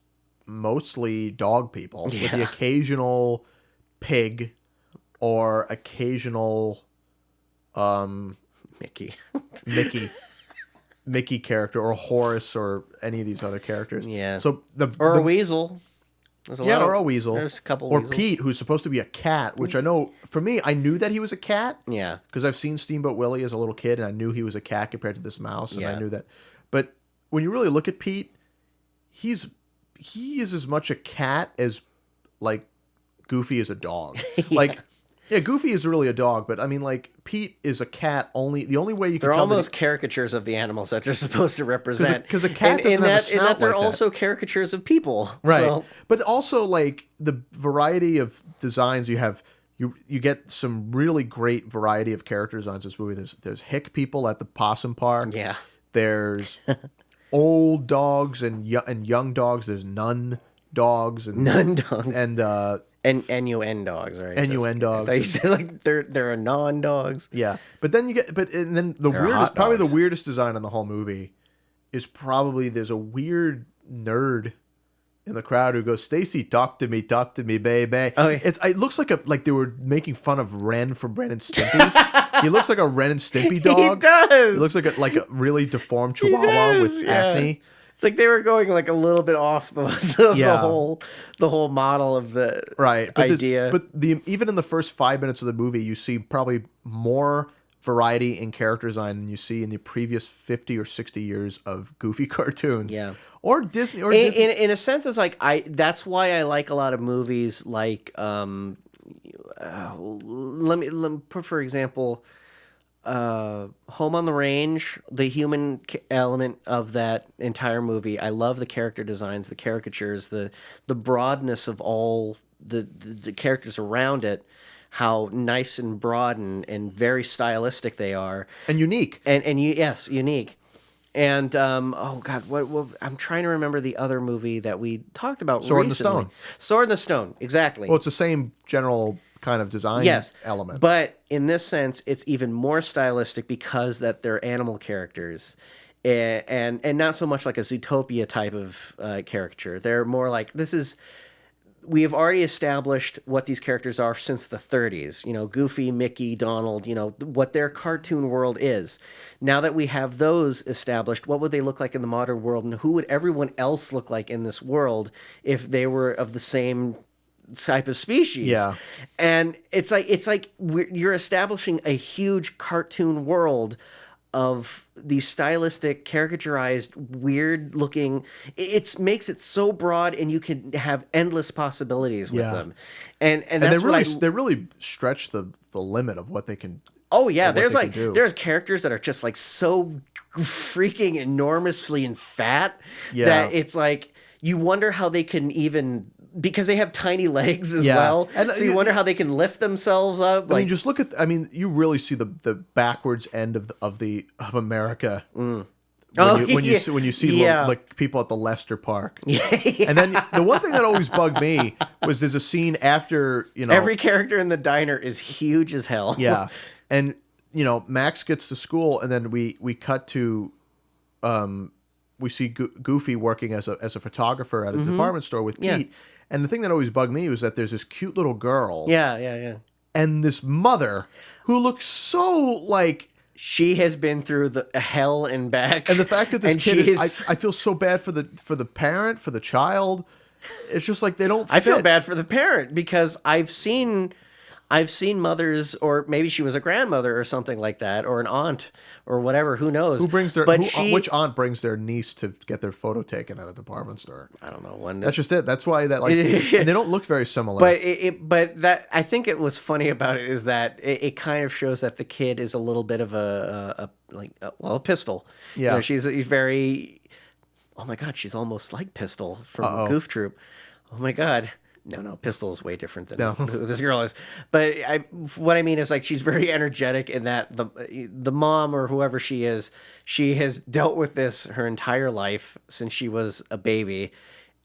mostly dog people with the occasional pig or occasional Mickey character or Horace or any of these other characters. Yeah. So a weasel. There's or a weasel. There's a couple or weasels. Pete, who's supposed to be a cat, which I know, for me, I knew that he was a cat. Yeah. Because I've seen Steamboat Willie as a little kid, and I knew he was a cat compared to this mouse, and I knew that. But when you really look at Pete, he is as much a cat as, like, Goofy is a dog. Like, Goofy is really a dog, but I mean, like, Pete is a cat only. The only way you can they're tell almost caricatures of the animals that they're supposed to represent. Because a cat doesn't have a snout in that they're like that. also caricatures of people. Right. So. But also, like, the variety of designs you have, you get some really great variety of character designs in this movie. There's hick people at the possum park. Yeah. There's old dogs and young dogs. There's nun dogs. And NUN dogs, right? NUN dogs. They say like they're a non-dogs. Yeah. But then the weirdest, probably the weirdest design in the whole movie is probably there's a weird nerd in the crowd who goes, "Stacy, talk to me, baby." Oh, yeah. It looks like they were making fun of Ren from Ren and Stimpy. He looks like a Ren and Stimpy dog. He does. He looks like a really deformed chihuahua with acne. It's like they were going like a little bit off the whole model of the idea. Even in the first 5 minutes of the movie, you see probably more variety in character design than you see in the previous 50 or 60 years of Goofy cartoons. Yeah. Or Disney. In a sense, it's like that's why I like a lot of movies like let me put, for example, Home on the Range, the human element of that entire movie. I love the character designs, the caricatures, the broadness of all the characters around it, how nice and broad and very stylistic they are. And unique. Yes, unique. And oh god, what I'm trying to remember the other movie that we talked about Sword recently. in the Stone. Sword in the Stone, exactly. Well, it's the same general kind of design element. But in this sense, it's even more stylistic because that they're animal characters. And not so much like a Zootopia type of caricature. They're more like, we have already established what these characters are since the 30s. Goofy, Mickey, Donald, what their cartoon world is. Now that we have those established, what would they look like in the modern world? And who would everyone else look like in this world if they were of the same type of species? Yeah. And it's like you're establishing a huge cartoon world of these stylistic, caricaturized, weird-looking. It makes it so broad, and you can have endless possibilities with them. And that's they really stretch the limit of what they can. Oh yeah, there's characters that are just like so freaking enormously and fat that it's like you wonder how they can even. Because they have tiny legs as well, and so you wonder how they can lift themselves up. I mean, just look at. I mean, you really see the backwards end of America when you see like people at the Leicester Park. Yeah. And then the one thing that always bugged me was there's a scene after, Every character in the diner is huge as hell. Yeah. And Max gets to school, and then we cut to we see Goofy working as a photographer at a department store with Pete. And the thing that always bugged me was that there's this cute little girl. Yeah. And this mother who looks so like she has been through the hell and back. And the fact that this kid I feel so bad for the parent, for the child. It's just like they don't fit. I feel bad for the parent because I've seen mothers, or maybe she was a grandmother or something like that, or an aunt or whatever. Who knows? Which aunt brings their niece to get their photo taken at a department store? I don't know. That's just it. That's why that and they don't look very similar. But that I think it was funny about it is that it kind of shows that the kid is a little bit of a pistol. Yeah, he's very. Oh my God, she's almost like Pistol from Goof Troop. Oh my God. No, Pistol is way different than who this girl is. But what I mean is, like, she's very energetic in that the mom or whoever she is, she has dealt with this her entire life since she was a baby,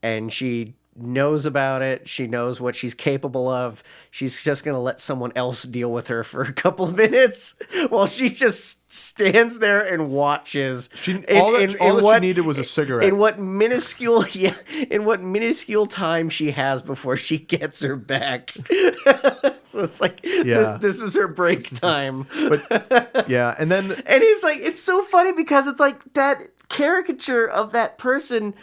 and she knows about it. She knows what she's capable of. She's just going to let someone else deal with her for a couple of minutes while she just stands there and watches. All that she needed was a cigarette. In what minuscule time she has before she gets her back. So it's like, this is her break time. But yeah, and it's like, it's so funny because it's like that caricature of that person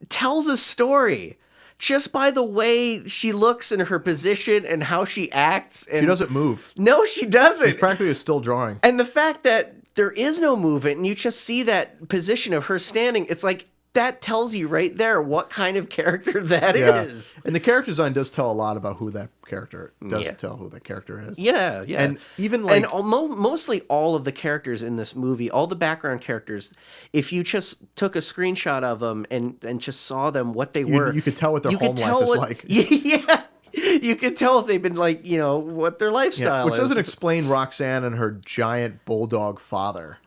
tells a story just by the way she looks and her position and how she acts. And she doesn't move. No, she doesn't. She's practically a still drawing. And the fact that there is no movement and you just see that position of her standing, it's like, that tells you right there what kind of character that is. And the character design does tell a lot about who that character tell who that character is. Yeah. And even like mostly all of the characters in this movie, all the background characters, if you just took a screenshot of them and just saw them what they were, you could tell what their home life is like. Yeah. You could tell if they've been like, what their lifestyle is. Which doesn't explain Roxanne and her giant bulldog father.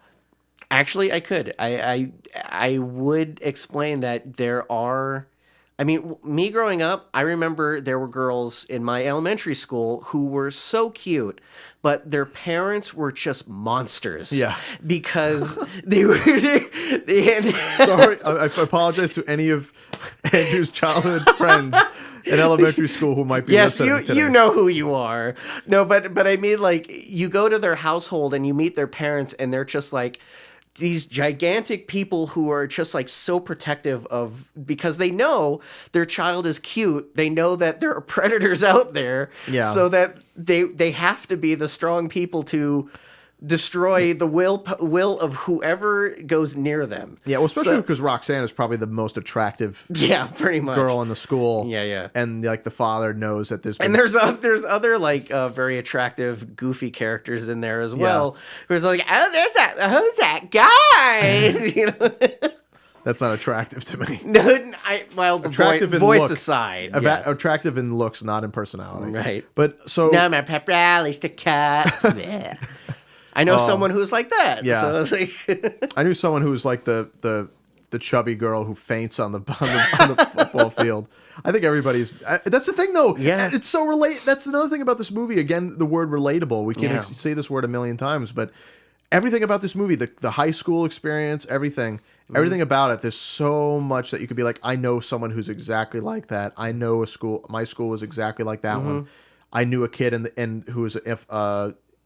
Actually, I could. I would explain that there are. I mean, me growing up, I remember there were girls in my elementary school who were so cute, but their parents were just monsters. Yeah. Because they were. Sorry, I apologize to any of Andrew's childhood friends in elementary school who might be listening today. You know who you are. No, but I mean, like, you go to their household and you meet their parents, and they're just like these gigantic people who are just like so protective of, because they know their child is cute. They know that there are predators out there. Yeah. So that they have to be the strong people to destroy the will of whoever goes near them. Yeah, well, especially because Roxanne is probably the most attractive pretty much girl in the school. Yeah. And like the father knows that there's there's other like very attractive, goofy characters in there as well. Who's like, who's that guy? That's not attractive to me. No, attractive in voice look. aside. Attractive in looks, not in personality. Right. But so no, my pep rallies to cut. I know someone who's like that. Yeah. So it's like I knew someone who was like the chubby girl who faints on the football field. I think everybody's. That's the thing, though. Yeah. It's so That's another thing about this movie. Again, the word relatable. We can say this word a million times, but everything about this movie, the high school experience, everything about it. There's so much that you could be like, I know someone who's exactly like that. I know my school was exactly like that one. I knew a kid who was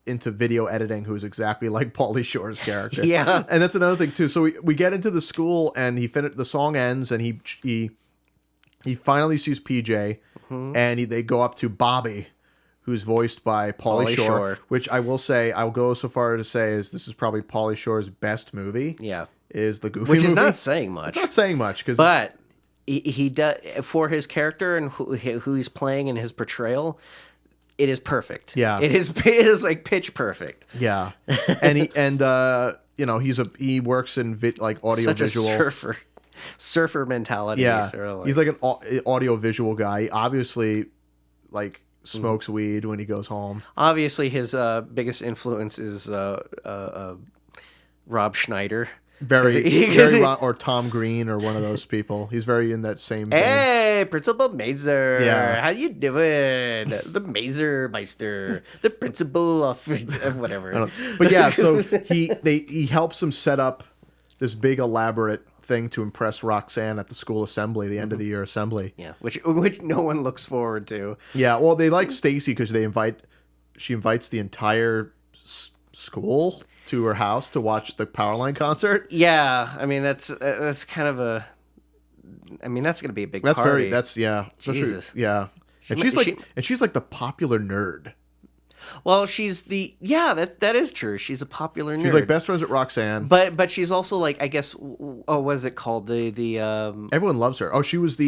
into video editing who's exactly like Pauly Shore's character. Yeah. And that's another thing too. So we get into the school and the song ends and he finally sees PJ and they go up to Bobby, who's voiced by Pauly Shore, which I'll go so far to say is this is probably Pauly Shore's best movie. Yeah. Is the Goofy Which movie. is not saying much. It's not saying much but he does, for his character and who he's playing in his portrayal. It is perfect. Yeah. It is like pitch perfect. Yeah. And he works in like audio Such visual. A surfer mentality. Yeah. Sort of like. He's like an audio visual guy. He obviously like smokes weed when he goes home. Obviously his biggest influence is Rob Schneider. Or Tom Green or one of those people. He's very in that same vein. Hey, Principal Mazer. Yeah. How you doing? The Mazer Meister. The principal of whatever. But yeah, so he helps him set up this big elaborate thing to impress Roxanne at the school assembly, the end of the year assembly. Yeah, which no one looks forward to. Yeah, well, they like Stacy because she invites the entire school to her house to watch the Powerline concert. Yeah, I mean that's kind of a. I mean that's going to be a big party. Jesus. Yeah, and she's like the popular nerd. Well, that is true. She's a popular nerd. She's like best friends with Roxanne. But she's also like, I guess, what is it called? The everyone loves her. Oh, she was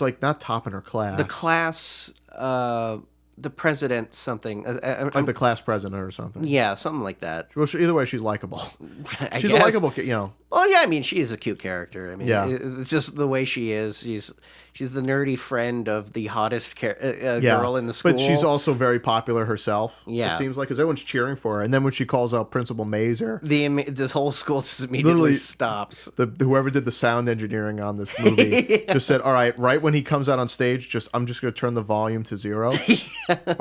like not top in her class. The class, the president something. Like the class president or something. Yeah, something like that. Well, either way, she's likable. She's guess. a likable, you know. Well, yeah, I mean, she is a cute character. I mean, yeah. It's just the way she is. She's the nerdy friend of the hottest girl in the school. But she's also very popular herself. Yeah. It seems like, because everyone's cheering for her. And then when she calls out Principal Mazer, this whole school just immediately stops. Whoever did the sound engineering on this movie just said, all right when he comes out on stage, I'm just going to turn the volume to 0 or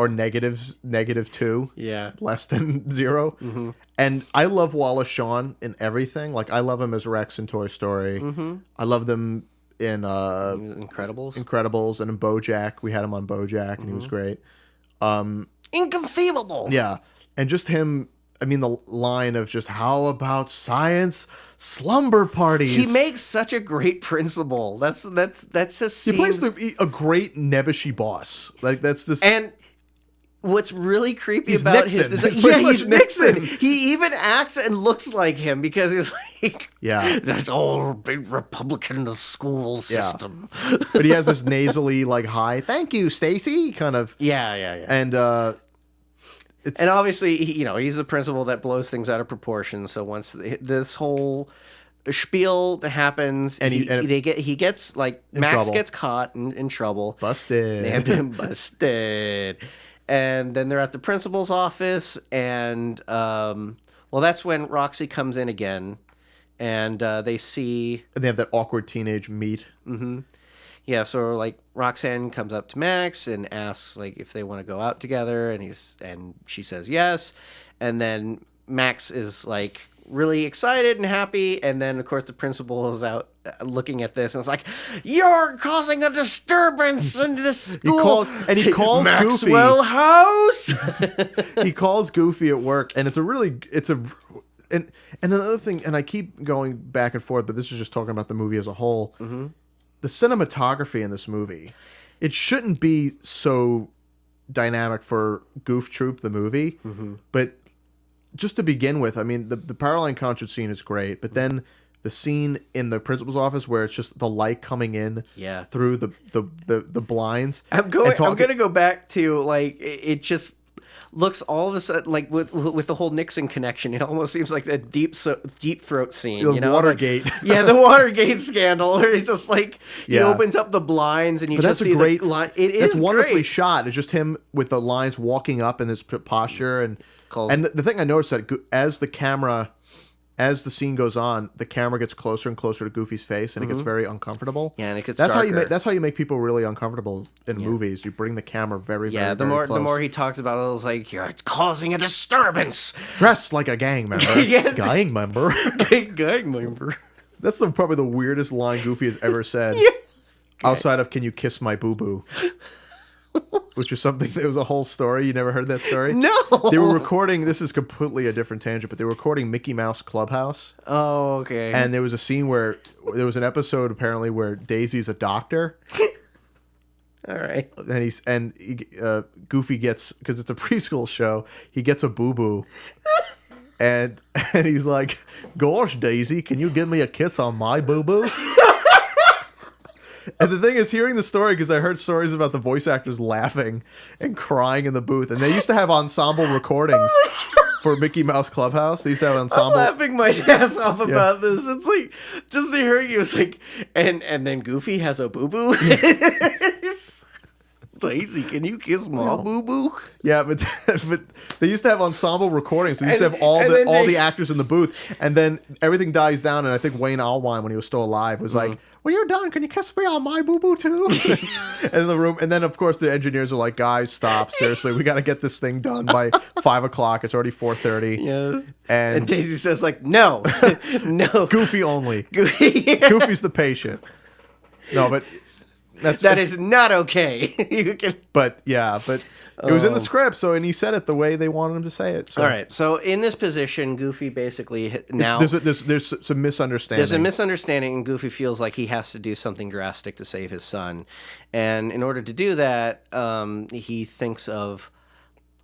-2. Yeah. Less than 0. Mm-hmm. And I love Wallace Shawn in everything. Like, I love him as Rex in Toy Story. Mm-hmm. I love them in Incredibles, and in BoJack. We had him on BoJack, and he was great. Inconceivable. Yeah, and just him. I mean, the line of just how about science slumber parties. He makes such a great principal. That's just he plays a great nebbishy boss. Like that's just and. What's really creepy he's about Nixon. He's Nixon. He even acts and looks like him because he's like, there's all big Republican in the school system. Yeah. But he has this nasally, like, high, thank you, Stacy, kind of. Yeah. And and obviously, he's the principal that blows things out of proportion. So once this whole spiel happens, and he gets like Max gets caught in trouble, busted. They have been busted. And then they're at the principal's office, and that's when Roxy comes in again, and they see. And they have that awkward teenage meet. Mm-hmm. Yeah, so like Roxanne comes up to Max and asks like if they want to go out together, and she says yes, and then Max is like really excited and happy, and then of course the principal is out looking at this and it's like, you're causing a disturbance in this school. He calls Maxwell Goofy. House. He calls Goofy at work, and and another thing, and I keep going back and forth, but this is just talking about the movie as a whole. Mm-hmm. The cinematography in this movie, it shouldn't be so dynamic for Goof Troop the movie, but just to begin with, I mean, the Powerline concert scene is great, but then the scene in the principal's office where it's just the light coming in through the blinds. I'm going to go back to like it just looks all of a sudden like with the whole Nixon connection. It almost seems like a deep throat scene. Watergate. Like, the Watergate scandal. Where he's just like he opens up the blinds and you just see the line. It's wonderfully shot. It's just him with the lines walking up in his posture and the thing I noticed that as the scene goes on, the camera gets closer and closer to Goofy's face, and it gets very uncomfortable. Yeah, and it gets darker. That's how you make people really uncomfortable in movies. You bring the camera very, very, the more he talks about it, it's like you're causing a disturbance. Dressed like a gang member. Gang member. Gang member. That's probably the weirdest line Goofy has ever said. Outside of "Can you kiss my boo boo?" Which is something, it was a whole story. You never heard that story? No. They were recording, this is completely a different tangent, but they were recording Mickey Mouse Clubhouse. Oh, okay. And there was a scene where, there was an episode apparently where Daisy's a doctor. All right. And Goofy gets, because it's a preschool show, he gets a boo-boo. and he's like, gosh, Daisy, can you give me a kiss on my boo-boo? And the thing is, hearing the story, because I heard stories about the voice actors laughing and crying in the booth, and they used to have ensemble recordings for Mickey Mouse Clubhouse. They used to have ensemble. I'm laughing my ass off about this. It's like, just hearing you, it's like, and then Goofy has a boo-boo. Daisy, can you kiss my boo boo? Yeah, but they used to have ensemble recordings. They used to have all the actors in the booth, and then everything dies down. And I think Wayne Allwine, when he was still alive, was like, "When you're done, can you kiss me on my boo boo too?" And in the room, and then of course the engineers are like, "Guys, stop! Seriously, we got to get this thing done by 5 o'clock. It's already 4:30." Yeah. And Daisy says like, "No, no, Goofy only. Yeah. Goofy's the patient. No, but that is not okay." You can. But it was in the script, and he said it the way they wanted him to say it. So. All right, so in this position, Goofy basically now there's some misunderstanding. There's a misunderstanding, and Goofy feels like he has to do something drastic to save his son, and in order to do that, he thinks of,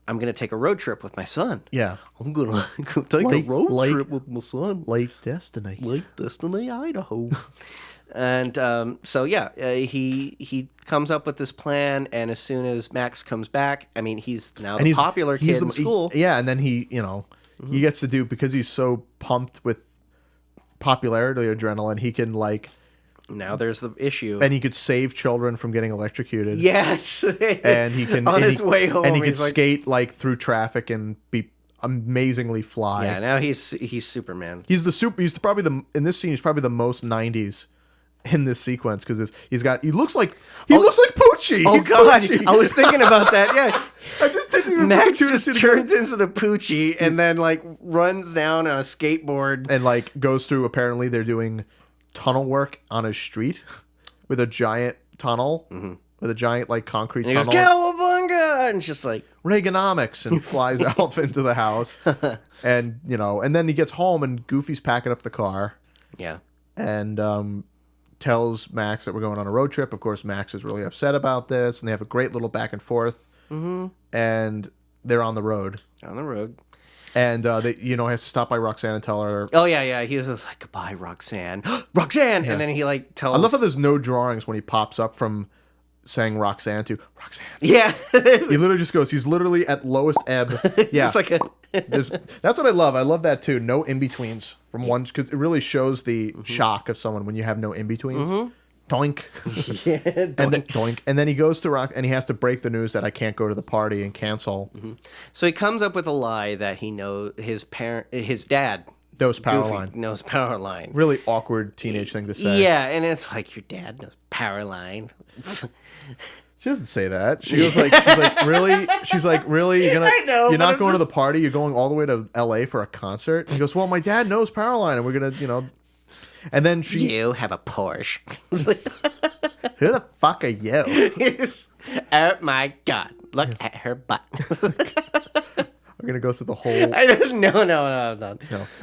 I'm going to take a road trip with my son. Yeah, I'm going to take a road trip with my son. Lake Destiny, Idaho. And he comes up with this plan, and as soon as Max comes back, I mean, he's now the popular kid in school. And then he gets to do, because he's so pumped with popularity adrenaline, he can now there's the issue, and he could save children from getting electrocuted. Yes, and he can on his way home, and he can skate through traffic and be amazingly fly. Yeah, now he's Superman. He's in this scene. He's probably the most 90s. In this sequence, because he looks like Poochie. Oh, he's God, Poochie. I was thinking about that. Yeah, I just didn't even. Max just turns into the Poochie and then runs down on a skateboard and goes through. Apparently, they're doing tunnel work on a street with a giant tunnel with a giant concrete and tunnel. He goes, "Cowabunga!" and just Reaganomics, and flies off into the house, and and then he gets home and Goofy's packing up the car. Yeah, and tells Max that we're going on a road trip. Of course, Max is really upset about this, and they have a great little back and forth. And they're on the road. And they, has to stop by Roxanne and tell her. Oh yeah. He was just like, "Goodbye, Roxanne, Roxanne," and then he tells. I love how there's no drawings when he pops up from saying Roxanne to Roxanne. Yeah, he literally just goes. He's literally at lowest ebb. Yeah, just that's what I love. I love that too. No in betweens from one, because it really shows the shock of someone when you have no in betweens. Doink. Yeah, doink. And then doink. And then he goes to Rock, and he has to break the news that I can't go to the party and cancel. So he comes up with a lie that he knows his dad knows Powerline. Knows Powerline. Really awkward teenage thing to say. Yeah, and it's like, your dad knows Powerline. She doesn't say that. She goes really? She's like, really? You're not going to the party? You're going all the way to LA for a concert? And he goes, well, my dad knows Powerline, and we're gonna, And then You have a Porsche. Who the fuck are you? Oh my God! Look at her butt. We're gonna go through the whole. I don't. No. No.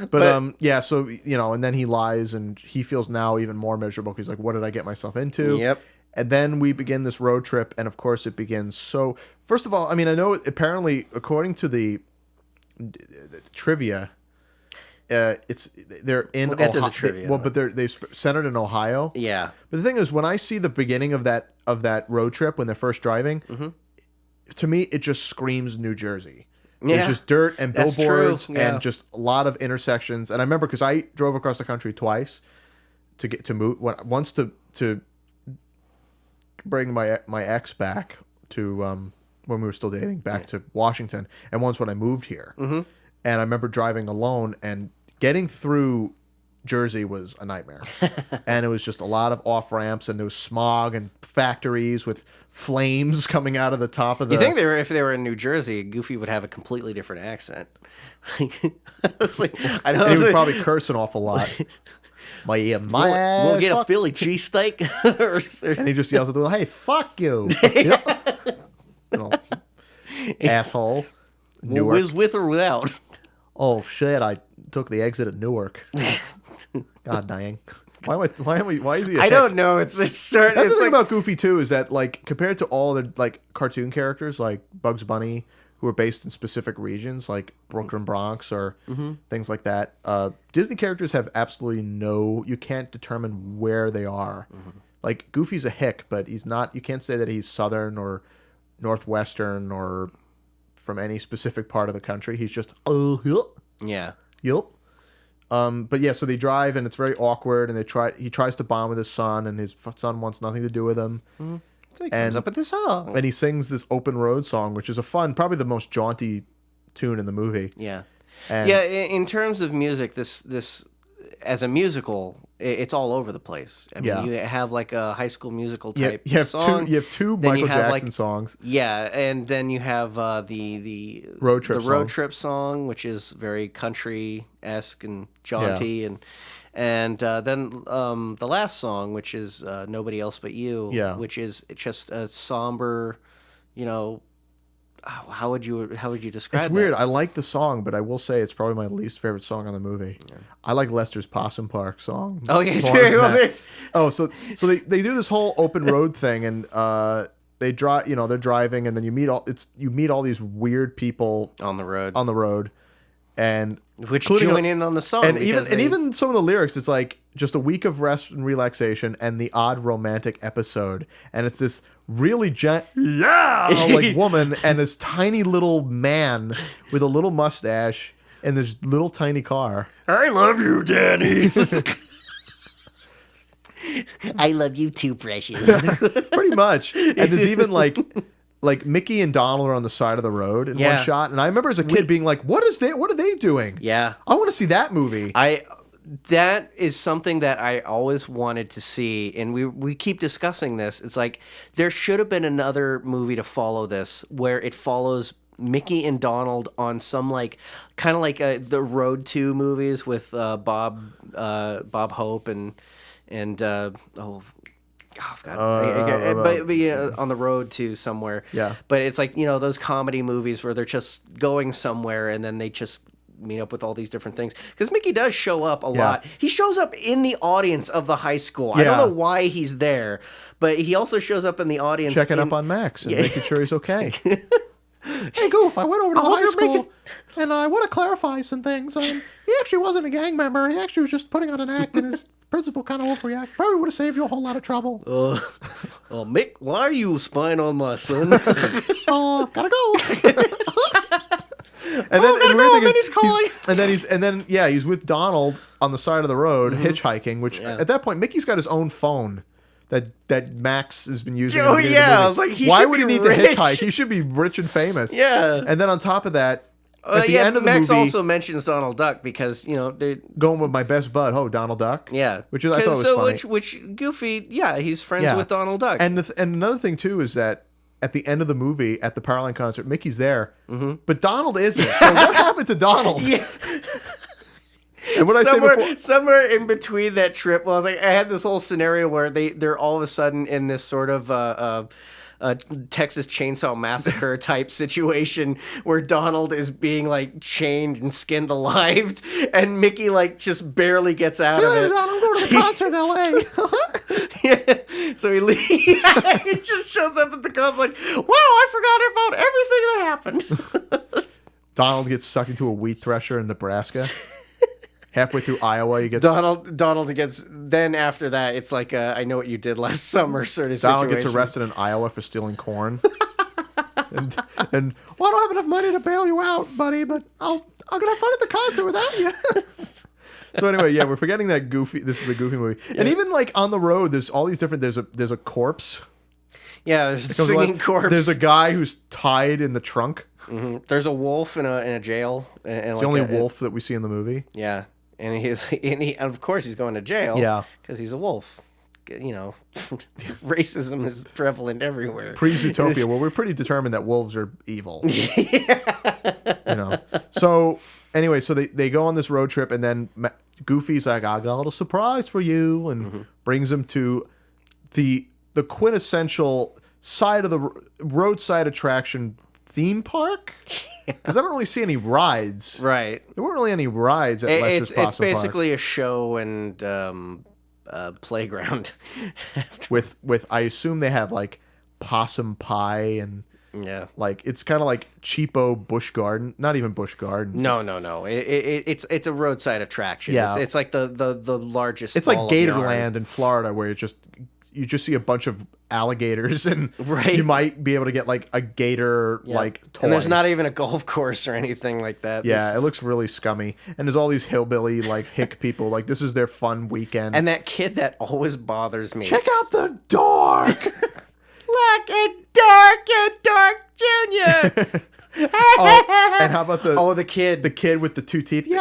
But yeah. So and then he lies, and he feels now even more miserable. He's like, what did I get myself into? Yep. And then we begin this road trip, and of course it begins. So first of all, I mean, I know apparently according to the trivia, they're in. We'll get to the trivia. But they're centered in Ohio. Yeah. But the thing is, when I see the beginning of that road trip when they're first driving, to me it just screams New Jersey. Yeah. There's just dirt and billboards Yeah. and just a lot of intersections. And I remember because I drove across the country twice to get to move. Once to bring my ex back to when we were still dating back to Washington, and once when I moved here. And I remember driving alone, and getting through Jersey was a nightmare. And it was just a lot of off ramps, and there was smog and factories with flames coming out of the top of the. You think if they were in New Jersey, Goofy would have a completely different accent? I know. And he would probably curse an awful lot. We'll get a Philly cheesesteak. And he just yells at them, "Hey, fuck you." Asshole. Newark. Whiz with or without? Oh shit! I took the exit at Newark. God dang! Why is he? I don't know. It's certain. That's the thing about Goofy too, is that compared to all the cartoon characters like Bugs Bunny, who are based in specific regions like Brooklyn Bronx or things like that, Disney characters have absolutely you can't determine where they are. Like Goofy's a hick, but he's not. You can't say that he's Southern or Northwestern or from any specific part of the country. He's just Yeah. Yup. But yeah, so they drive, and it's very awkward, and he tries to bond with his son, and his son wants nothing to do with him. So he comes up with this song. And he sings this Open Road song, which is probably the most jaunty tune in the movie. Yeah. And Yeah, in terms of music, this as a musical, it's all over the place. I mean, you have like a High School Musical type song. You have two then Michael you have Jackson songs. Yeah, and then you have the Road Trip song, which is very country-esque and jaunty, and then the last song, which is Nobody Else But You, which is just a somber, how would you describe it? It's weird. I like the song, but I will say it's probably my least favorite song on the movie. Yeah. I like Lester's Possum Park song. Oh, yeah, it's very well. So they do this whole open road thing, and they drive. They're driving, and then you meet all these weird people on the road, and which join in on the song. And even some of the lyrics, it's like just a week of rest and relaxation, and the odd romantic episode, and it's this really like woman and this tiny little man with a little mustache and this little tiny car. I love you, Danny. I love you too, precious. Pretty much. And there's even like Mickey and Donald are on the side of the road in one shot, and I remember as a kid being like, what are they doing? Yeah, I want to see that movie. That is something that I always wanted to see, and we keep discussing this. It's like there should have been another movie to follow this, where it follows Mickey and Donald on some kind of like the Road to movies with Bob Hope and on the road to somewhere. Yeah, but it's like those comedy movies where they're just going somewhere and then they just meet up with all these different things, because Mickey does show up a lot. He shows up in the audience of the high school. I don't know why he's there, but he also shows up in the audience checking up on Max and making sure he's okay. Hey Goof, I went over to high school and I want to clarify some things. He actually wasn't a gang member. He actually was just putting on an act, and his principal kind of overreacted. Probably would have saved you a whole lot of trouble. Mick, why are you spying on my son? Gotta go. And then he's with Donald on the side of the road hitchhiking, which at that point Mickey's got his own phone that Max has been using. Oh yeah, I was like, why would he need to hitchhike? He should be rich and famous. Yeah. And then on top of that, at the end of the Max movie, also mentions Donald Duck because they're going with my best bud. Oh, Donald Duck. Yeah, which I thought was funny. Which Goofy, he's friends with Donald Duck. And another thing too is that at the end of the movie, at the Powerline concert, Mickey's there, but Donald isn't. So what happened to Donald? Yeah. And what somewhere in between that trip, I had this whole scenario where they're all of a sudden in this sort of Texas Chainsaw Massacre type situation where Donald is being chained and skinned alive, and Mickey just barely gets out of it. Donald, I'm going to the concert in L.A. So he just shows up at the concert wow, I forgot about everything that happened. Donald gets sucked into a wheat thresher in Nebraska. Halfway through Iowa, he gets... Donald gets... Then after that, it's I know what you did last summer sort of situation. Donald gets arrested in Iowa for stealing corn. and I don't have enough money to bail you out, buddy, but I'm going to have fun at the concert without you. So anyway, we're forgetting that Goofy... This is the Goofy movie. Yeah. And even, on the road, there's all these different... There's a corpse. Yeah, there's a singing corpse. There's a guy who's tied in the trunk. Mm-hmm. There's a wolf in a jail. And it's the only wolf that we see in the movie. Yeah. And he of course he's going to jail. Yeah, because he's a wolf. Racism is prevalent everywhere. Pre-Zootopia. Well, we're pretty determined that wolves are evil. So anyway, so they go on this road trip, and then Goofy's like, "I got a surprise for you," and brings him to the quintessential side of the roadside attraction theme park. Because I don't really see any rides. Right. There weren't really any rides at Lester's Possum Park. It's basically a show and playground. with I assume they have possum pie and it's kind of like cheapo Busch Garden. Not even Busch Gardens. No. It's a roadside attraction. Yeah. It's like the largest. It's like Gatorland in Florida, where you just see a bunch of alligators, and you might be able to get a gator toy. And there's not even a golf course or anything like that. Yeah, it looks really scummy. And there's all these hillbilly hick people. This is their fun weekend. And that kid that always bothers me. Check out the dork. and dark, Junior. Oh, and how about the kid? The kid with the two teeth. Yeah.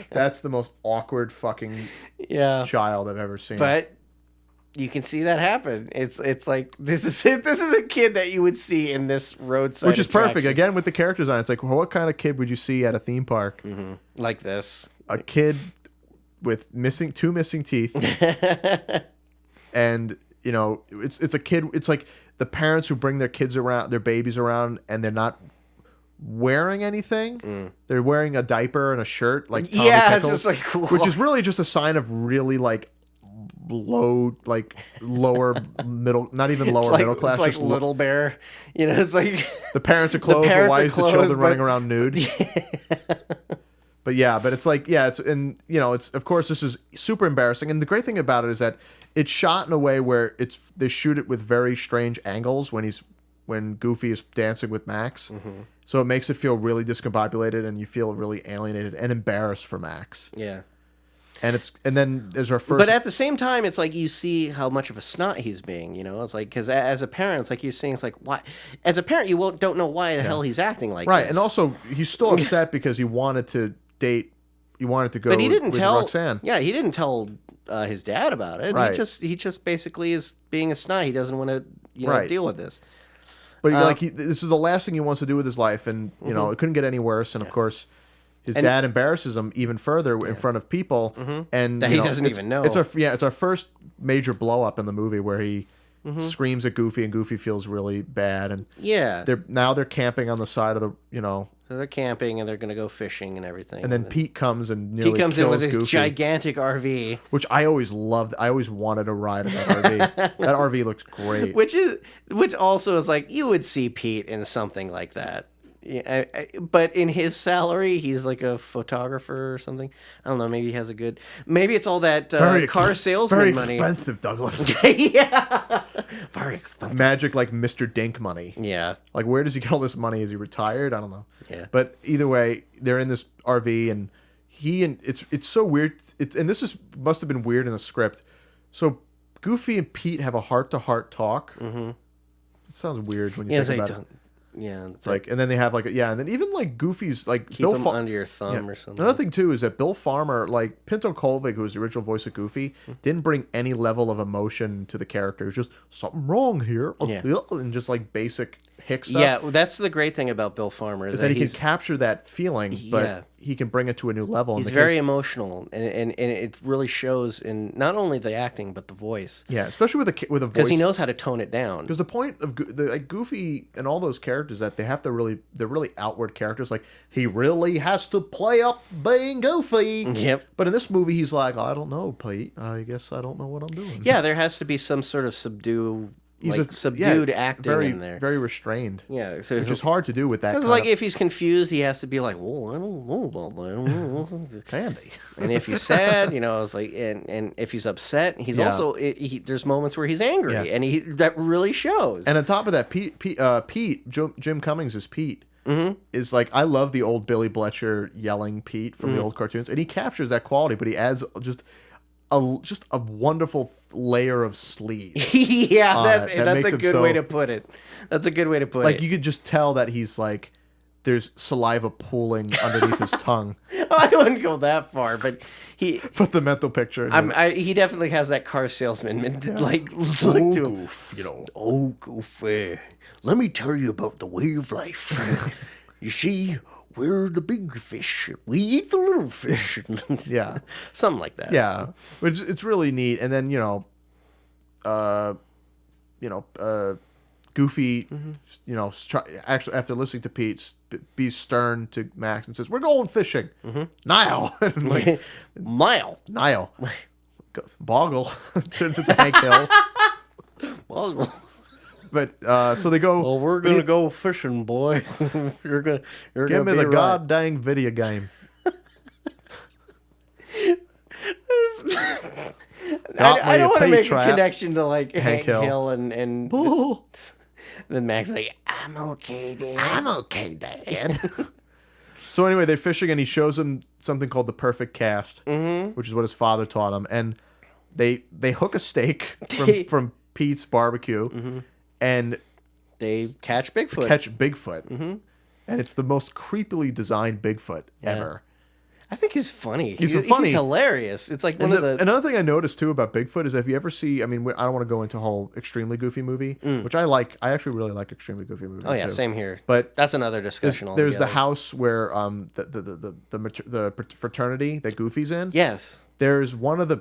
That's the most awkward fucking child I've ever seen. But you can see that happen. It's like this is a kid that you would see in this roadside, which is attraction. perfect. Again, with the characters on it, it's like, what kind of kid would you see at a theme park? Mm-hmm. Like this, a kid with two missing teeth, and it's a kid. It's like the parents who bring their babies around, and they're not wearing anything. They're wearing a diaper and a shirt, like Tommy Pickles, it's just like which is really just a sign of really like lower middle, not even lower middle class. It's like Little Bear, it's like the parents are clothed, but why is the children running around nude? But it's like, it's of course this is super embarrassing, and the great thing about it is that it's shot in a way where they shoot it with very strange angles when Goofy is dancing with Max. So it makes it feel really discombobulated, and you feel really alienated and embarrassed for Max. Yeah. And then there's our first. But at the same time, it's like you see how much of a snot he's being. It's like, because as a parent, it's like you're seeing, it's like, why? As a parent, you don't know why the hell he's acting like right, this. and also he's still upset because he wanted to date. He wanted to go. But he didn't with tell Roxanne. Yeah, he didn't tell his dad about it. Right. He just basically is being a snot. He doesn't want to deal with this. But this is the last thing he wants to do with his life, and it couldn't get any worse. And of course, his dad embarrasses him even further in front of people, and that he doesn't even know. It's our first major blow up in the movie where he screams at Goofy, and Goofy feels really bad. And they're camping on the side of the So they're camping and they're going to go fishing and everything. And then Pete comes and nearly kills in with his Goofy, gigantic RV, which I always loved. I always wanted to ride in that RV. That RV looks great. Which also is like, you would see Pete in something like that. Yeah, but in his salary, he's like a photographer or something. I don't know. Maybe he has a good. Maybe it's all that car salesman money. Very expensive, Douglas. Yeah, very expensive. Magic, like Mr. Dink money. Yeah. Like, where does he get all this money? Is he retired? I don't know. Yeah. But either way, they're in this RV, and it's so weird. And this must have been weird in the script. So Goofy and Pete have a heart-to-heart talk. Mm-hmm. It sounds weird when you think about it. Yeah, it's like, and then they have like, and then even like Goofy's like keep them under your thumb or something. Another thing too is that Bill Farmer, like Pinto Colvig, who was the original voice of Goofy, didn't bring any level of emotion to the character. It was just something wrong here, and just like basic hick stuff. Yeah, well, that's the great thing about Bill Farmer is that he can capture that feeling, but he can bring it to a new level. He's very emotional, and it really shows in not only the acting but the voice. Yeah, especially with a voice, because he knows how to tone it down. Because the point of Goofy and all those characters that they have to they're really outward characters. Like, he really has to play up being Goofy. Yep. But in this movie, he's like, I don't know, Pete. I guess I don't know what I'm doing. Yeah, there has to be some sort of subdued acting in there. Very restrained. Yeah, so which is hard to do with that. Because like if he's confused, he has to be like, "Well, I don't know about that." Candy. And if he's sad, it's like, and if he's upset, he's also there's moments where he's angry, and that really shows. And on top of that, Jim Cummings is Pete. Mm-hmm. Is like, I love the old Billy Bletcher yelling Pete from the old cartoons, and he captures that quality, but he adds just a wonderful layer of sleeve. Yeah, that's a good way to put it. That's a good way to put it. Like, you could just tell that he's like, there's saliva pooling underneath his tongue. I wouldn't go that far, but he put the mental picture. He definitely has that car salesman Goof, Oh, Goof, let me tell you about the way of life. You see, we're the big fish. We eat the little fish. Yeah. Something like that. Yeah. But it's really neat. And then, Goofy, actually, after listening to Pete, be stern to Max and says, "We're going fishing." Mm-hmm. Nile. Like, Nile. Boggle. Turns into Hank Hill. Boggle. But so they go. Well, we're gonna go fishing, boy. You're gonna give me the goddamn video game. I don't want to make a connection to like Hank Hill and then Max like, I'm okay, Dad. So anyway, they're fishing, and he shows him something called the perfect cast, which is what his father taught him, and they hook a stake from Pete's barbecue, and They catch Bigfoot. catch Bigfoot, and it's the most creepily designed Bigfoot ever. I think he's funny. He's funny. He's hilarious. It's like Another thing I noticed too about Bigfoot is if you ever see, I mean, I don't want to go into a whole extremely goofy movie, which I like. I actually really like extremely goofy movies. Oh yeah, too. same here. But that's another discussion. there's the altogether. house where the fraternity that Goofy's in. Yes, There's one of the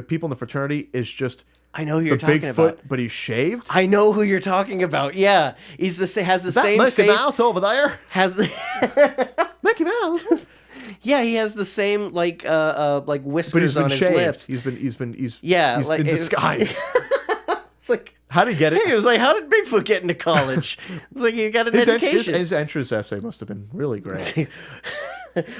people in the fraternity is just I know who the you're talking Bigfoot, about. but he's shaved. I know who you're talking about. Yeah, has the Is that same Mickey face. Mouse over there? Has the Mickey Mouse. yeah, he has the same like But whiskers he's been on his shaved. lips. He's Yeah, he's like in disguise. It's like. How did he get it? Hey, it was like, how did Bigfoot get into college? It's like he got an education. His entrance essay must have been really great.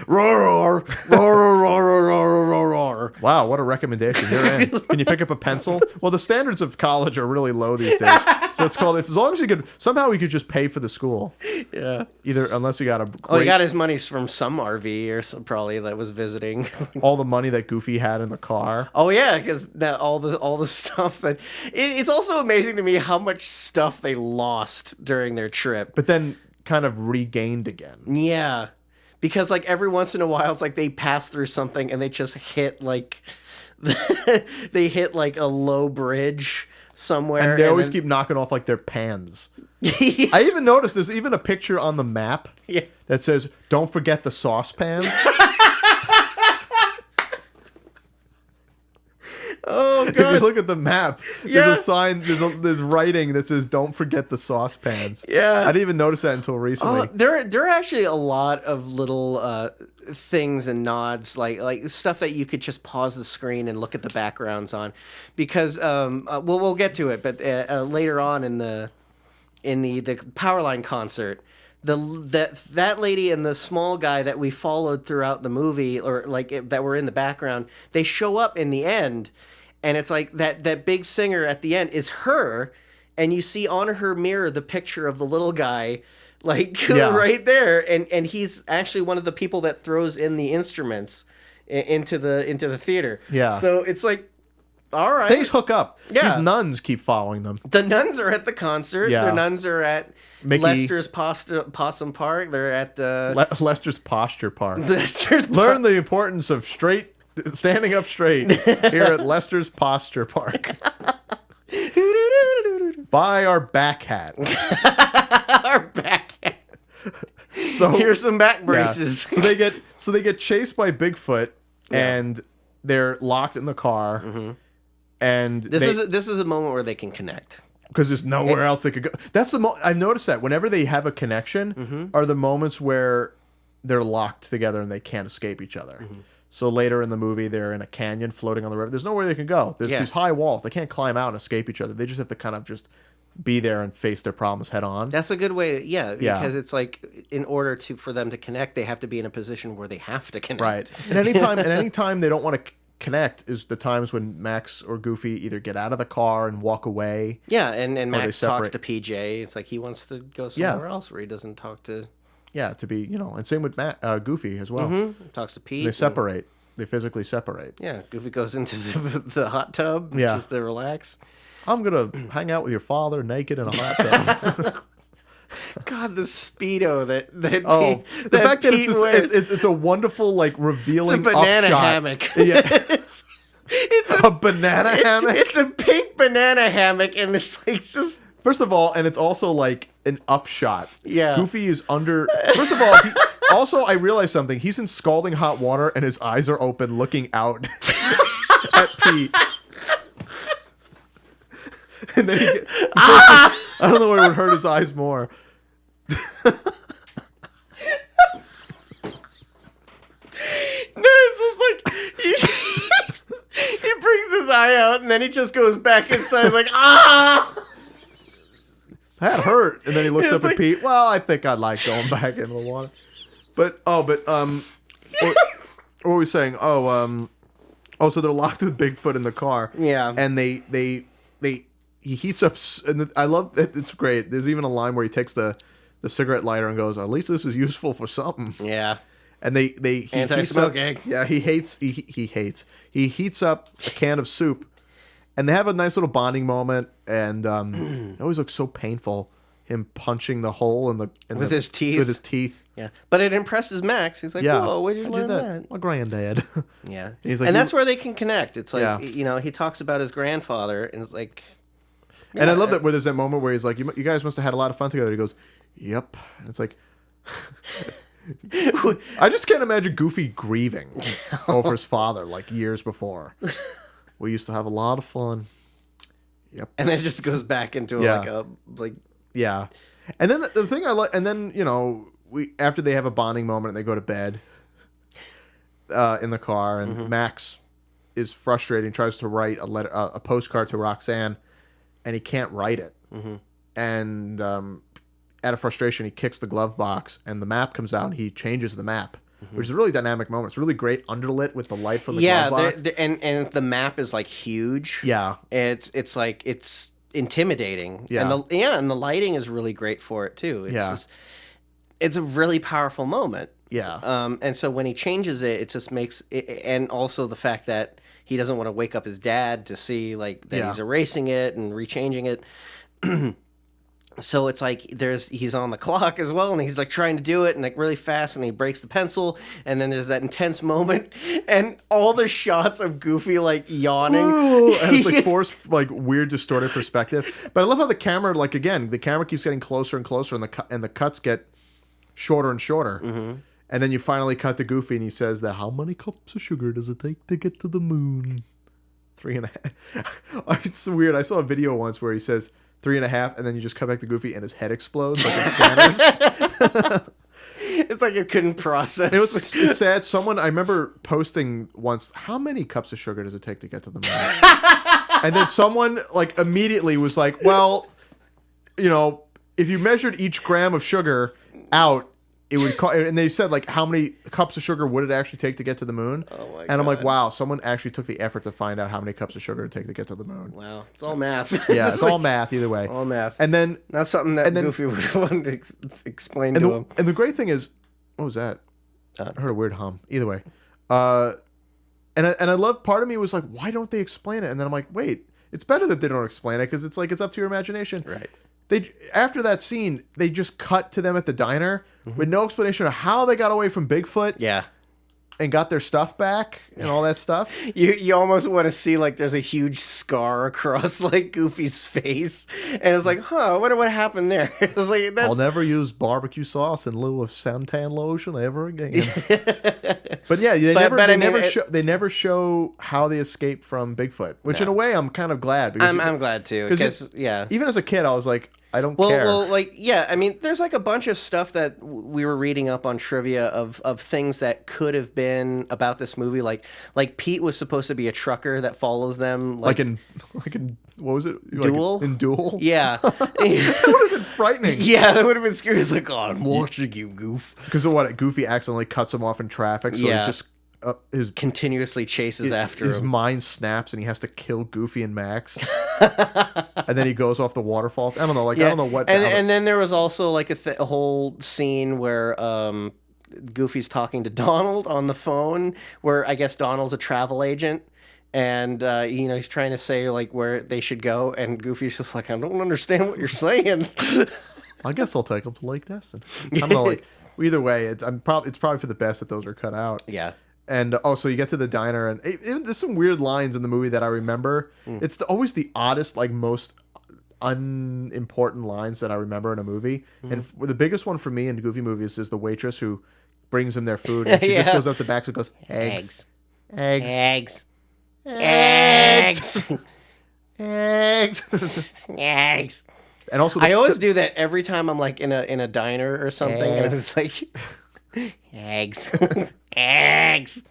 Roar, roar, roar, roar, roar, roar, roar, roar. Wow, what a recommendation. You're in. Can you pick up a pencil? Well, the standards of college are really low these days. So it's called, as long as you could, somehow we could just pay for the school. Yeah. Either, unless you got a Oh, he great, got his money from some RV or some, probably that was visiting. all the money that Goofy had in the car. Oh yeah, because all the stuff that it's also amazing to me how much stuff they lost during their trip. But then kind of regained again. Yeah, because like every once in a while, it's like they pass through something and they just hit like they hit like a low bridge somewhere, And they always keep knocking off like their pans. I even noticed there's even a picture on the map that says, "Don't forget the saucepans." Oh If you god. look at the map, there's a sign, there's writing that says, "Don't forget the saucepans." Yeah. I didn't even notice that until recently. There are actually a lot of little things and nods, like stuff that you could just pause the screen and look at the backgrounds on, because we'll get to it, but later on in the Powerline concert, that lady and the small guy that we followed throughout the movie, or like that were in the background, they show up in the end, and it's like that big singer at the end is her, and you see on her mirror the picture of the little guy, like right there, and he's actually one of the people that throws in the instruments into the theater. Yeah. So it's like, all right, Things hook up. Yeah. These nuns keep following them. the nuns are at the concert. Yeah. The nuns are at Mickey. Lester's Possum Park. They're at Lester's Posture Park. Lester's Learn the importance of standing up straight here at Lester's Posture Park. Buy our back hat. our back. So Here's some back yeah. braces. So they get chased by Bigfoot, and they're locked in the car. And This is a moment where they can connect. because there's nowhere else they could go. That's I've noticed that whenever they have a connection, are the moments where they're locked together and they can't escape each other. So later in the movie, they're in a canyon floating on the river. There's nowhere they can go. There's these high walls. They can't climb out and escape each other. They just have to kind of just be there and face their problems head on. That's a good way, because it's like in order for them to connect, they have to be in a position where they have to connect. Right. And anytime they don't want to connect is the times when Max or Goofy either get out of the car and walk away. Yeah, and Max talks separate. to PJ. It's like he wants to go somewhere else where he doesn't talk to... Yeah, to be, and same with Goofy as well. Talks to Pete. They separate. They physically separate. Yeah, Goofy goes into the hot tub just to relax. I'm going to hang out with your father naked in a hot tub. God, the Speedo that the fact that it's a wonderful, like, revealing it's a banana upshot. hammock. Yeah. it's a banana hammock? It's a pink banana hammock, and it's like just... First of all, and it's also like an upshot. Yeah. Goofy is under... First of all, also, I realized something. He's in scalding hot water, and his eyes are open looking out at Pete. And then I don't know what would hurt his eyes more. No, it's just like he brings his eye out and then he just goes back inside like That hurt. And then he looks It's up like- at Pete. Well, I think I'd like going back into the water. What were we saying? So they're locked with Bigfoot in the car. Yeah. And he heats up, and I love that. It's great. There's even a line where he takes the cigarette lighter and goes, "At least this is useful for something." Yeah. And he Anti-smoking. Heats up a can of soup, And they have a nice little bonding moment, and it always looks so painful. Him punching the hole with his teeth. With his teeth. Yeah, but it impresses Max. He's like, "Whoa, where'd you learn that?" My granddad. Yeah, and he's like, and that's where they can connect. It's like he talks about his grandfather, and it's like, and I love that where there's that moment where he's like, "You guys must have had a lot of fun together." He goes, "Yep," and it's like. I just can't imagine Goofy grieving over his father like years before. We used to have a lot of fun. Yep. And then it just goes back into like yeah. And then the thing I like, and then after they have a bonding moment and they go to bed in the car, and Max is frustrated and tries to write a postcard to Roxanne, and he can't write it. And out of frustration, he kicks the glove box, and the map comes out, and he changes the map, which is a really dynamic moment. It's really great underlit with the light from the glove box. And the map is like huge. Yeah. It's like it's intimidating. Yeah. And the lighting is really great for it too. It's a really powerful moment. Yeah. And so when he changes it, it just makes it, and also the fact that he doesn't want to wake up his dad to see like that he's erasing it and rechanging it. So it's like he's on the clock as well, and he's like trying to do it and like really fast, and he breaks the pencil, and then there's that intense moment, and all the shots of Goofy like yawning, and it's like forced like weird distorted perspective. But I love how the camera the camera keeps getting closer and closer, and the cuts get shorter and shorter, and then you finally cut to Goofy, and he says that how many cups of sugar does it take to get to the moon? 3.5. It's weird. I saw a video once where he says 3.5, and then you just come back to Goofy, and his head explodes like in Scanners. It's like it couldn't process. It's sad. I remember posting once, how many cups of sugar does it take to get to the moon? And then someone like immediately was like, well, if you measured each gram of sugar out, it would and they said like how many cups of sugar would it actually take to get to the moon? Oh my God. And I'm like, wow, someone actually took the effort to find out how many cups of sugar it would take to get to the moon. Wow, it's all math. Yeah, it's all math either way. All math. And then not something that Goofy would want to explain to him. And the great thing is, what was that? I heard a weird hum. Either way, and I love. Part of me was like, why don't they explain it? And then I'm like, wait, it's better that they don't explain it because it's like it's up to your imagination. Right. After that scene, they just cut to them at the diner with no explanation of how they got away from Bigfoot. Yeah. And got their stuff back and all that stuff. You almost want to see like there's a huge scar across like Goofy's face, and it's like, I wonder what happened there. It's like I'll never use barbecue sauce in lieu of suntan lotion ever again. But yeah, they never show how they escaped from Bigfoot, which in a way I'm kind of glad. Because I'm glad too. Because even as a kid, I was like, I don't care. Well, I mean, there's like a bunch of stuff that we were reading up on trivia of things that could have been about this movie. Like Pete was supposed to be a trucker that follows them. Like in what was it? Duel? Like in Duel? Yeah. That would have been frightening. Yeah, that would have been scary. It's like, I'm watching you, Goof. Because of what? Goofy accidentally cuts him off in traffic, so he just continuously chases after him. His mind snaps and he has to kill Goofy and Max. And then he goes off the waterfall. I don't know. I don't know what. And then there was also like a whole scene where Goofy's talking to Donald on the phone, where I guess Donald's a travel agent. And, he's trying to say like where they should go. And Goofy's just like, I don't understand what you're saying. I guess I'll take them to Lake Destin. I don't know. Like, either way, it's probably for the best that those are cut out. Yeah. And so you get to the diner, and there's some weird lines in the movie that I remember. It's always the oddest, like most unimportant lines that I remember in a movie. And the biggest one for me in Goofy movies is the waitress who brings them their food, and she just goes up the back and goes, eggs. Eggs. And also, I always do that every time I'm like in a diner or something, and it's like eggs. Eggs.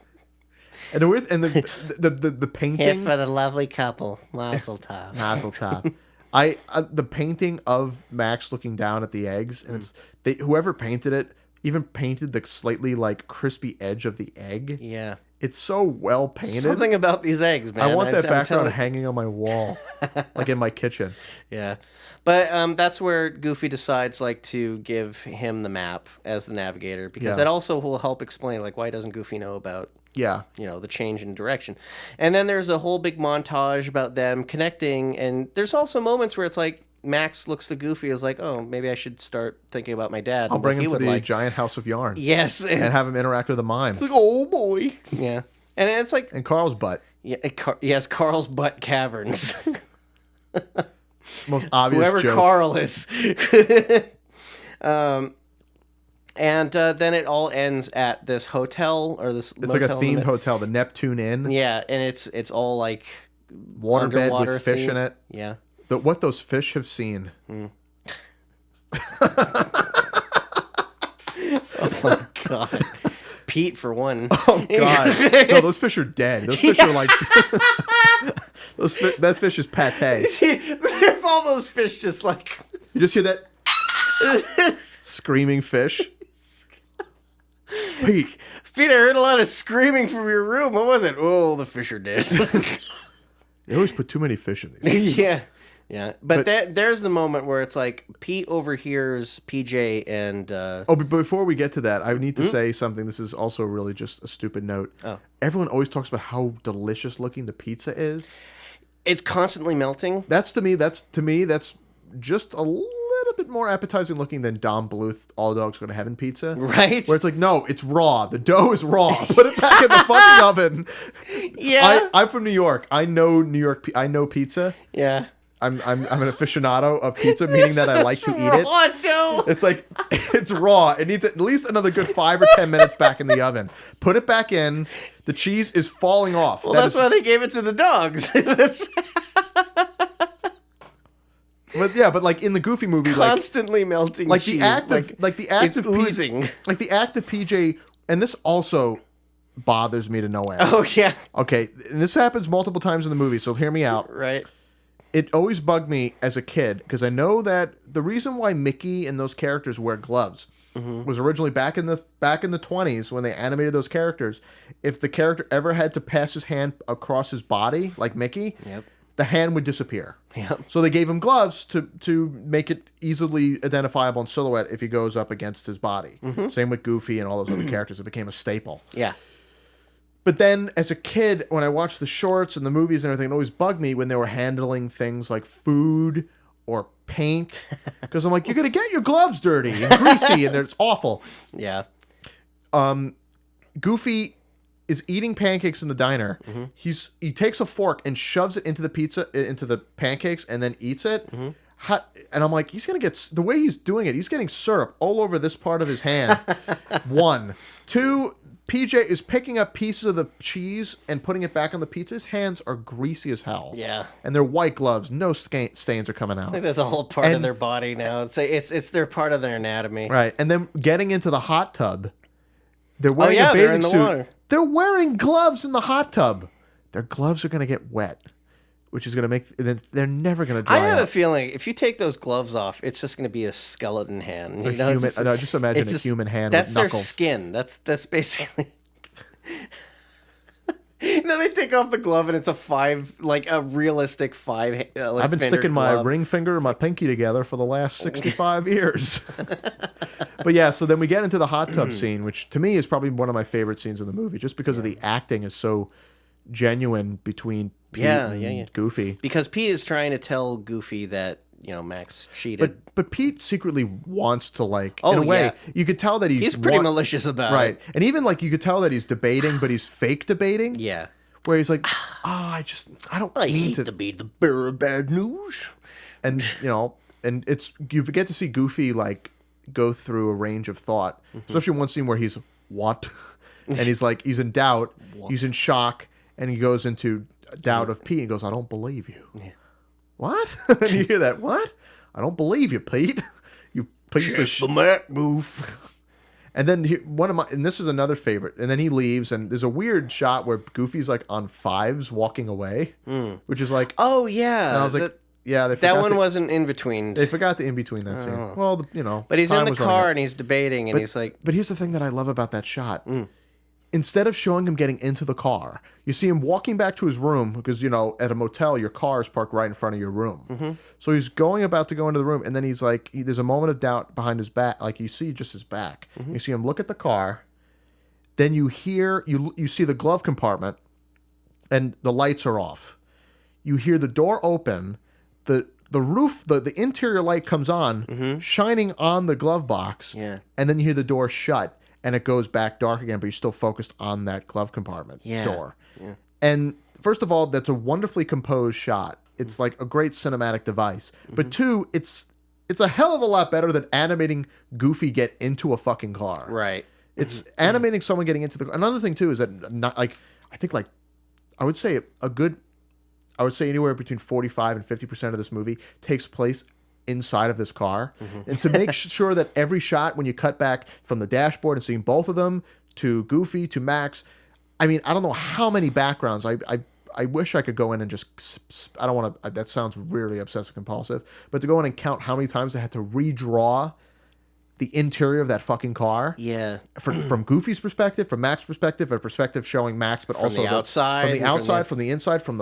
And the painting. Here for the lovely couple, Mazel Tov. Mazel Tov. The painting of Max looking down at the eggs, and whoever painted it even painted the slightly like crispy edge of the egg. Yeah. It's so well painted. Something about these eggs, man. I want that I'm background telling you. hanging on my wall, like in my kitchen. Yeah. But that's where Goofy decides like to give him the map as the navigator, because Yeah. that also will help explain like why doesn't Goofy know about Yeah. the change in direction. And then there's a whole big montage about them connecting, and there's also moments where it's like Max looks to Goofy as like, oh, maybe I should start thinking about my dad. I'll and bring what him he to would the like. giant house of yarn. Yes. And have him interact with a mime. It's like, oh boy. Yeah. And it's like, And Carl's butt. yeah, yes, Carl's butt caverns. Most obvious Whoever joke. Carl is. And then it all ends at this hotel or this. It's like a themed hotel, the Neptune Inn. Yeah, and it's all like Waterbed underwater with fish theme. in it. Yeah. What those fish have seen. Oh my god. Pete for one. Oh god. No, those fish are dead. Those fish are like that fish is pate. There's all those fish just like You just hear that screaming fish. Pete. Pete, I heard a lot of screaming from your room. What was it? Oh, the fish are dead. They always put too many fish in these. Yeah. Yeah. But there's the moment where it's like Pete overhears PJ and Oh, but before we get to that, I need to say something. This is also really just a stupid note. Oh. Everyone always talks about how delicious looking the pizza is. it's constantly melting. That's to me, that's just a little bit more appetizing looking than Dom Bluth All Dogs Go to Heaven pizza. Right? Where it's like, no, it's raw. The dough is raw. Put it back in the fucking oven. Yeah. I'm from New York. I know New York. I know pizza. Yeah. I'm an aficionado of pizza, meaning that I like to eat it. Raw dough. It's like, it's raw. It needs at least another good 5 or 10 minutes back in the oven. Put it back in. The cheese is falling off. Well, that's why they gave it to the dogs. That's But yeah, but like in the Goofy movie, constantly melting like cheese. the act of the act it's of oozing. like the act of PJ, and this also bothers me to no end. Oh, yeah. Okay, and this happens multiple times in the movie, so hear me out. Right. It always bugged me as a kid because I know that the reason why Mickey and those characters wear gloves was originally back in the 20s when they animated those characters. If the character ever had to pass his hand across his body, like Mickey, Yep. the hand would disappear. Yep. So they gave him gloves to make it easily identifiable in silhouette if he goes up against his body. Same with Goofy and all those other characters. It became a staple. Yeah. But then, as a kid, when I watched the shorts and the movies and everything, it always bugged me when they were handling things like food or paint. Because I'm like, you're going to get your gloves dirty and greasy, and it's awful. Yeah. Goofy is eating pancakes in the diner. He takes a fork and shoves it into the pancakes, and then eats it. And I'm like, he's going to get... The way he's doing it, he's getting syrup all over this part of his hand. 1. 2... PJ is picking up pieces of the cheese and putting it back on the pizza. His hands are greasy as hell. Yeah. And they're white gloves. No stains are coming I out. think that's a whole part of their body now. It's their part of their anatomy. Right. And then getting into the hot tub. They're wearing a they're bathing in the suit. water. They're wearing gloves in the hot tub. Their gloves are going to get wet, which is going to make... They're never going to dry I have out. a feeling if you take those gloves off, it's just going to be a skeleton hand. You know, Human, it's no, just imagine it's a just- human hand That's with their knuckles. skin. That's basically. No, they take off the glove and it's a realistic 5. I've been sticking my ring finger and my pinky together for the last 65 years. But yeah, so then we get into the hot tub scene, which to me is probably one of my favorite scenes in the movie, just because of the acting is so genuine between Pete and Goofy. Because Pete is trying to tell Goofy that Max cheated. But Pete secretly wants to, like, Oh, in a way, yeah. you could tell that He's pretty malicious about right. it. And even like you could tell that he's debating, but he's fake debating. Yeah. Where he's like, I don't I mean hate to to be the bearer of bad news. and and you get to see Goofy like go through a range of thought, especially one scene where he's what, and he's like he's in doubt, he's in shock, and he goes into doubt of Pete and goes, I don't believe you. Yeah. What? And you hear that? What? I don't believe you, Pete. You piece of shit. The Mac move. And then and this is another favorite. And then he leaves, and there's a weird shot where Goofy's like on 5s walking away, which is like, Oh yeah. and I was like, Yeah, they That forgot one to, wasn't in between. They forgot the in between that scene. Well, you know, But he's in time the was running car out. and he's debating, and he's like, But here's the thing that I love about that shot. Instead of showing him getting into the car, you see him walking back to his room because, you know, at a motel, your car is parked right in front of your room. So he's about to go into the room, and then he's like, there's a moment of doubt behind his back. Like, you see just his back. You see him look at the car. Then you hear, you see the glove compartment, and the lights are off. You hear the door open. The roof, the interior light comes on, shining on the glove box. Yeah. And then you hear the door shut. And it goes back dark again, but you're still focused on that glove compartment door. Yeah. And first of all, that's a wonderfully composed shot. It's like a great cinematic device. But two, it's a hell of a lot better than animating Goofy get into a fucking car. right. It's animating someone getting into the car. Another thing too is that I would say anywhere between 45 and 50% of this movie takes place inside of this car. And to make sure that every shot, when you cut back from the dashboard and seeing both of them to Goofy to Max, I mean, I don't know how many backgrounds. I wish I could go in and just, I don't want to, that sounds really obsessive compulsive, but to go in and count how many times they had to redraw the interior of that fucking car. Yeah. From Goofy's perspective, from Max's perspective, a perspective showing Max, but also the outside, from the outside, from the inside, from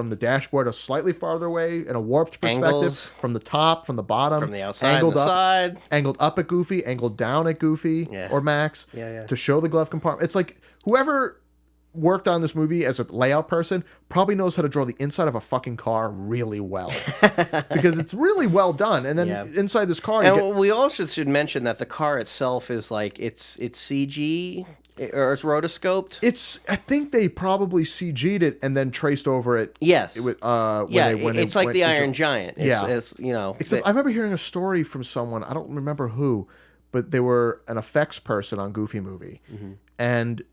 the dashboard a slightly farther away in a warped perspective, Angles. from the top, from the bottom, From the outside, angled the up, side. angled up at Goofy, angled down at Goofy or Max, to show the glove compartment. It's like whoever worked on this movie as a layout person probably knows how to draw the inside of a fucking car really well because it's really well done. And then inside this car, and we also should mention that the car itself is like it's CG or it's rotoscoped. I think they probably CG'd it and then traced over it. Yes. When It's like the Iron Giant. It's you know. Except I remember hearing a story from someone, I don't remember who, but they were an effects person on Goofy Movie. And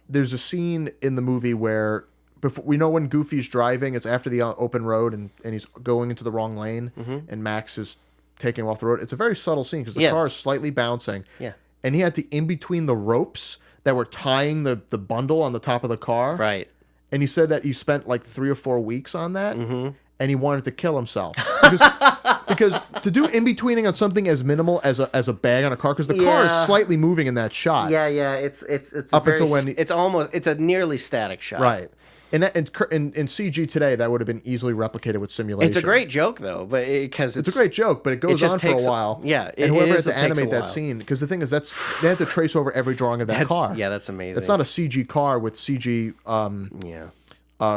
there's a scene in the movie where we know when Goofy's driving, it's after the open road and he's going into the wrong lane and Max is taking him off the road. It's a very subtle scene because the car is slightly bouncing. Yeah. And he had to in between the ropes that were tying the bundle on the top of the car. Right. And he said that he spent like 3 or 4 weeks on that. And he wanted to kill himself because to do in betweening on something as minimal as a bag on a car, because the car is slightly moving in that shot. It's up until when it's a nearly static shot. Right. In CG today, that would have been easily replicated with simulation. It's a great joke though, but it's a great joke, but it goes on for a while. And whoever had to animate that scene, because the thing is, they had to trace over every drawing of that car. Yeah, that's amazing. It's not a CG car with CG.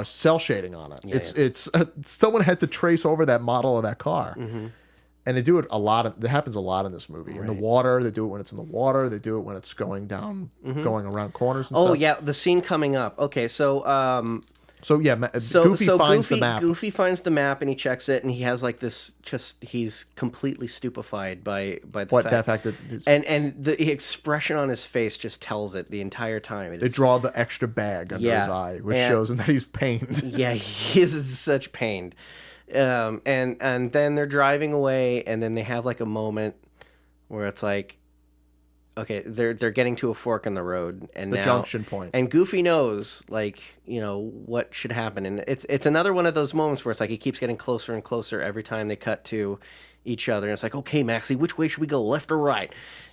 Cell shading on it. It's someone had to trace over that model of that car, and they do it a lot. It happens a lot in this movie. In the water, they do it when it's in the water. They do it when it's going down, going around corners. And stuff. Yeah, the scene coming up. Okay, so Goofy finds the map. Goofy finds the map and he checks it, and he has like this. He's completely stupefied by the fact that and the expression on his face just tells it the entire time. They draw the extra bag under his eye, which shows him that he's pained. Yeah, he is in such pain. And then they're driving away, and then they have like a moment where it's like, okay, they're getting to a fork in the road, and the junction point. And Goofy knows, like, you know, what should happen, and it's another one of those moments where it's like he keeps getting closer and closer every time they cut to each other, and it's like, okay, Maxie, which way should we go, left or right?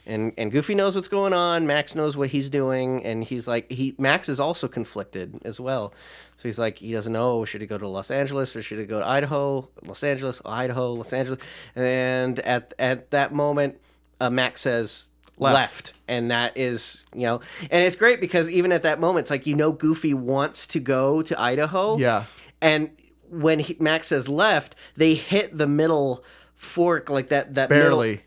And Goofy knows what's going on. Max knows what he's doing, and he's like, Max is also conflicted as well. So he's like, he doesn't know, should he go to Los Angeles or should he go to Idaho? Los Angeles, Idaho, Los Angeles. And at that moment, Max says left. And that is, you know, and it's great because even at that moment, it's like, you know, Goofy wants to go to Idaho. Yeah. And when Max says left, they hit the middle fork, like that barely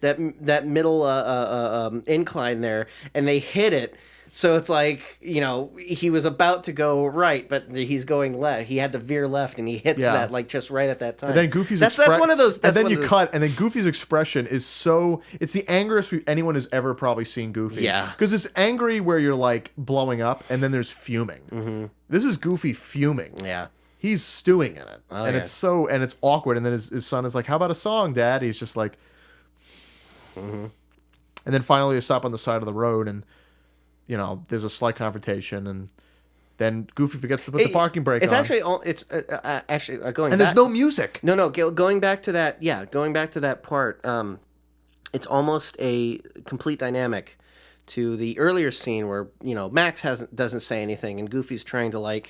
middle incline there, and they hit it. So it's like, you know, he was about to go right, but he's going left. He had to veer left, and he hits that like just right at that time. And then Goofy's that's one of those. And then you cut, and then Goofy's expression is it's the angriest anyone has ever probably seen Goofy. Yeah, because it's angry where you're like blowing up, and then there's fuming. This is Goofy fuming. Yeah. He's stewing in it, it's it's awkward. And then his son is like, "How about a song, Dad?" He's just like, and then finally they stop on the side of the road, and you know there's a slight confrontation, and Then Goofy forgets to put the parking brake it's on. actually going And back. there's no music. No, going back to that. Yeah, going back to that part. It's almost a complete dynamic to the earlier scene where Max doesn't say anything, and Goofy's trying to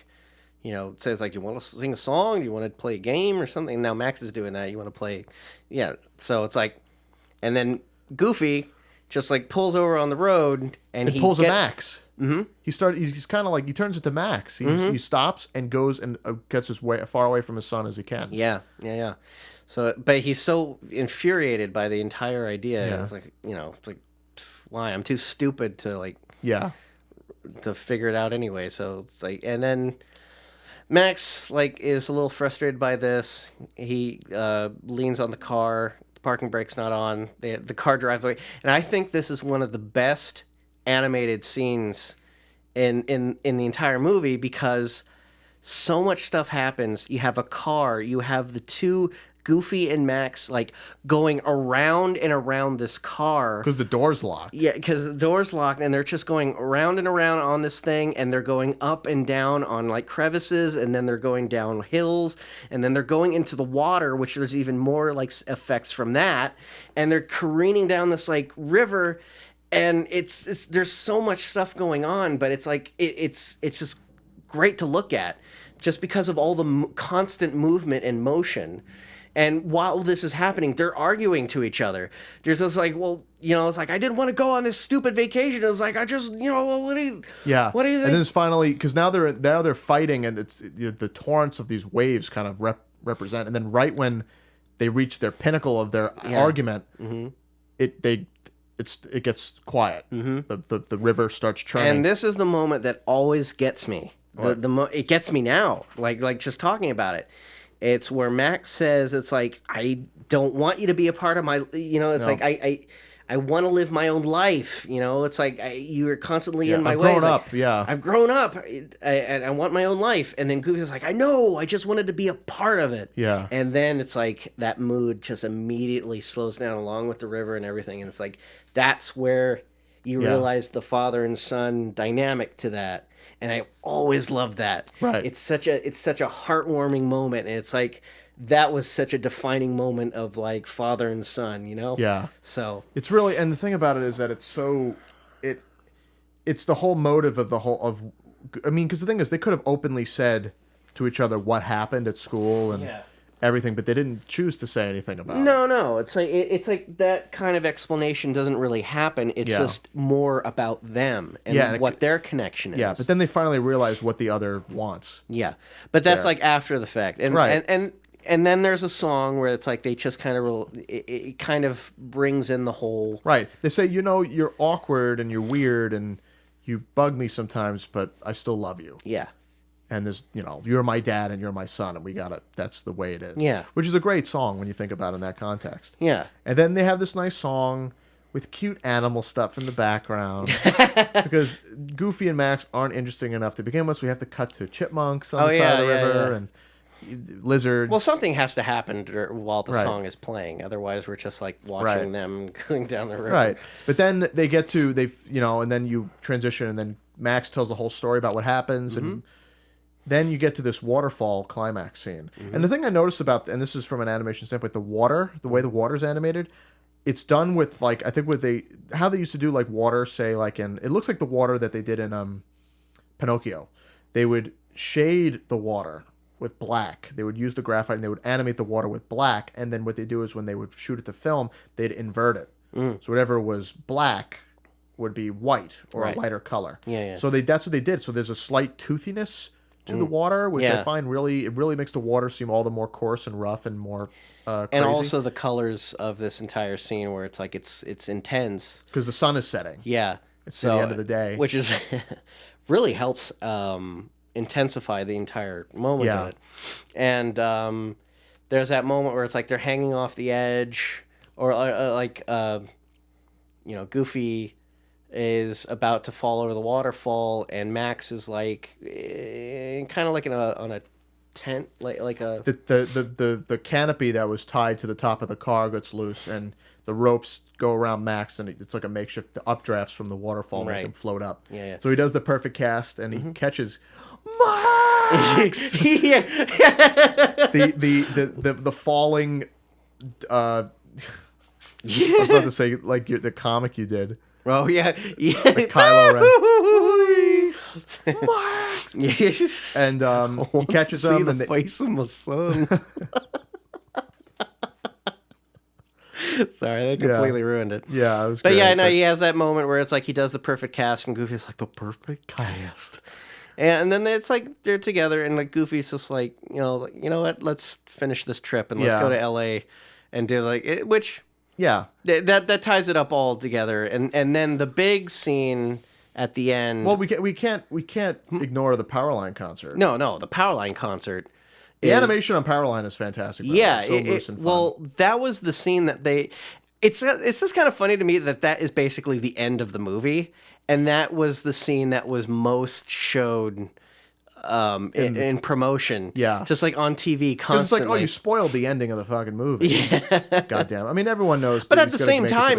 says like, "You want to sing a song? Do you want to play a game or something?" Now Max is doing that. You want to play, yeah. So it's like, and then Goofy just like pulls over on the road and he pulls a Max. Mm-hmm. He's kind of like, he turns into Max. He stops and goes and gets as far away from his son as he can. Yeah. So, but he's so infuriated by the entire idea. Yeah. It's like, it's like, why? I'm too stupid to Yeah. to figure it out anyway. So it's like, and then Max is a little frustrated by this. He leans on the car. The parking brake's not on. The car drives away. And I think this is one of the best animated scenes in the entire movie because so much stuff happens. You have a car. You have the two, Goofy and Max, going around and around this car. Because the door's locked. Yeah, because the door's locked, and they're just going around and around on this thing, and they're going up and down on crevices, and then they're going down hills, and then they're going into the water, which there's even more effects from that, and they're careening down this river, and it's there's so much stuff going on, but it's it's just great to look at, just because of all the constant movement and motion. And while this is happening, they're arguing to each other. There's this it's like, I didn't want to go on this stupid vacation. It was like, I just, what do you... Yeah. What do you think? And then it's finally, because now they're fighting, and it's the torrents of these waves kind of represent. And then right when they reach their pinnacle of their argument, it gets quiet. The river starts churning. And this is the moment that always gets me. It gets me now. Like just talking about it. It's where Max says, it's like, I don't want you to be a part of my, like, I want to live my own life. It's like, you're constantly in my way. I've grown up, yeah. I've grown up, and I want my own life. And then Goofy's like, I know, I just wanted to be a part of it. Yeah. And then it's like, that mood just immediately slows down along with the river and everything. And it's like, that's where you realize the father and son dynamic to that. And I always love that. Right. It's such a heartwarming moment, and it's like that was such a defining moment of father and son, Yeah. So it's really, and the thing about it is that it's the whole motive of because the thing is, they could have openly said to each other what happened at school and everything, but they didn't choose to say anything about it. No. It's like that kind of explanation doesn't really happen. It's just more about them and what their connection is. Yeah, but then they finally realize what the other wants. Yeah, but that's after the fact, and right. and then there's a song where it's like they just kind of it kind of brings in the whole right. They say, you're awkward and you're weird and you bug me sometimes, but I still love you. Yeah. And there's, you're my dad and you're my son, and that's the way it is. Yeah. Which is a great song when you think about it in that context. Yeah. And then they have this nice song with cute animal stuff in the background. Because Goofy and Max aren't interesting enough to begin with, so we have to cut to chipmunks on the side of the river and lizards. Well, something has to happen while the song is playing. Otherwise, we're just watching them going down the river. Right. But then they get to, and then you transition, and then Max tells the whole story about what happens, and then you get to this waterfall climax scene. And the thing I noticed and this is from an animation standpoint, the way the water's animated, it's done with I think how they used to do water, say it looks like the water that they did in Pinocchio. They would shade the water with black. They would use the graphite and they would animate the water with black, and then what they do is when they would shoot it to film, they'd invert it. So whatever was black would be white or a lighter color. So that's what they did. So there's a slight toothiness to the water, which I find really makes the water seem all the more coarse and rough and more crazy. And also the colors of this entire scene, where it's it's intense because the sun is setting. Yeah, it's the end of the day, which is really helps intensify the entire moment of it. And there's that moment where it's they're hanging off the edge, or Goofy is about to fall over the waterfall, and Max is kind of on a tent, like a the canopy that was tied to the top of the car gets loose, and the ropes go around Max, and it's like a makeshift updrafts from the waterfall make Right. him float up. Yeah. So he does the perfect cast, and he catches Max. Yeah. the falling. I was about to say like the comic you did. Oh yeah. Like Kylo Ren. Max. Yes. And he catches See him, the and face of my son. Sorry, they completely ruined it. yeah, it was. But great, yeah, no, he has that moment where it's like he does the perfect cast, and Goofy's like the perfect cast. And then it's like they're together, and like Goofy's just like, you know what? Let's finish this trip and let's Yeah. go to L.A. and do like it, which Yeah. that ties it up all together. And then the big scene at the end. Well, we can't ignore the Powerline concert. No, the Powerline concert. The animation on Powerline is fantastic. by the way. Yeah, so loose and fun. well, that was the scene that they. It's just kind of funny to me that is basically the end of the movie, and that was the scene that was most showed in promotion. Yeah. Just like on TV 'Cause constantly. it's like, oh, you spoiled the ending of the fucking movie. Yeah. Goddamn. I mean, everyone knows. But that at the he's gonna same make it to time,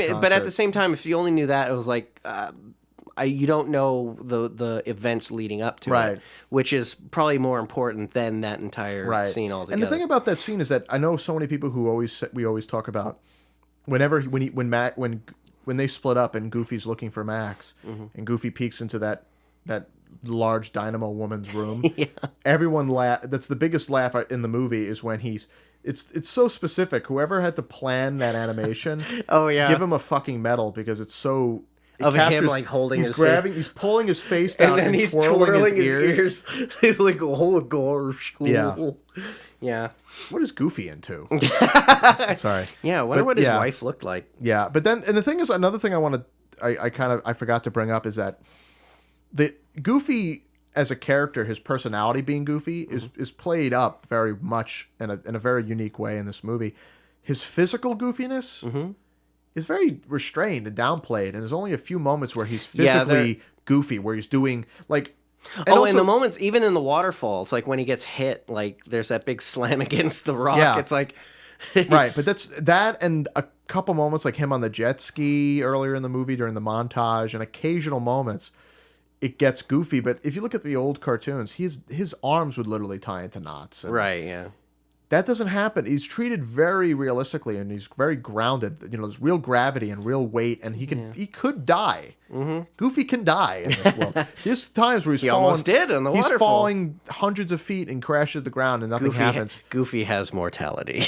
concert. if you only knew that, it was like. You don't know the events leading up to Right. it, which is probably more important than that entire scene altogether. And the thing about that scene is that I know so many people who we always talk about when they split up and Goofy's looking for Max and Goofy peeks into that large dynamo woman's room. Everyone laugh. That's the biggest laugh in the movie is when it's so specific. Whoever had to plan that animation, give him a fucking medal because it's so. Of him like holding his face. He's pulling his face down and then he's twirling his ears. He's like, oh gosh. Yeah. Yeah. What is Goofy into? Sorry. Yeah, I wonder But, what his yeah. wife looked like. Yeah, but then, and the thing is, another thing I forgot to bring up is that the Goofy as a character, his personality being Goofy is played up very much in a very unique way in this movie. His physical goofiness is very restrained and downplayed, and there's only a few moments where he's physically goofy, where he's doing like. And the moments, even in the waterfall, it's like when he gets hit, like there's that big slam against the rock. Yeah. It's like, right, but that's that, and a couple moments like him on the jet ski earlier in the movie during the montage, and occasional moments. It gets goofy, but if you look at the old cartoons, his arms would literally tie into knots. Right, yeah. That doesn't happen. He's treated very realistically, and he's very grounded. You know, there's real gravity and real weight, and he could die. Goofy can die in this world. There's times where he almost did on the He's waterfall. falling hundreds of feet and crashes to the ground, and nothing happens. Goofy has mortality.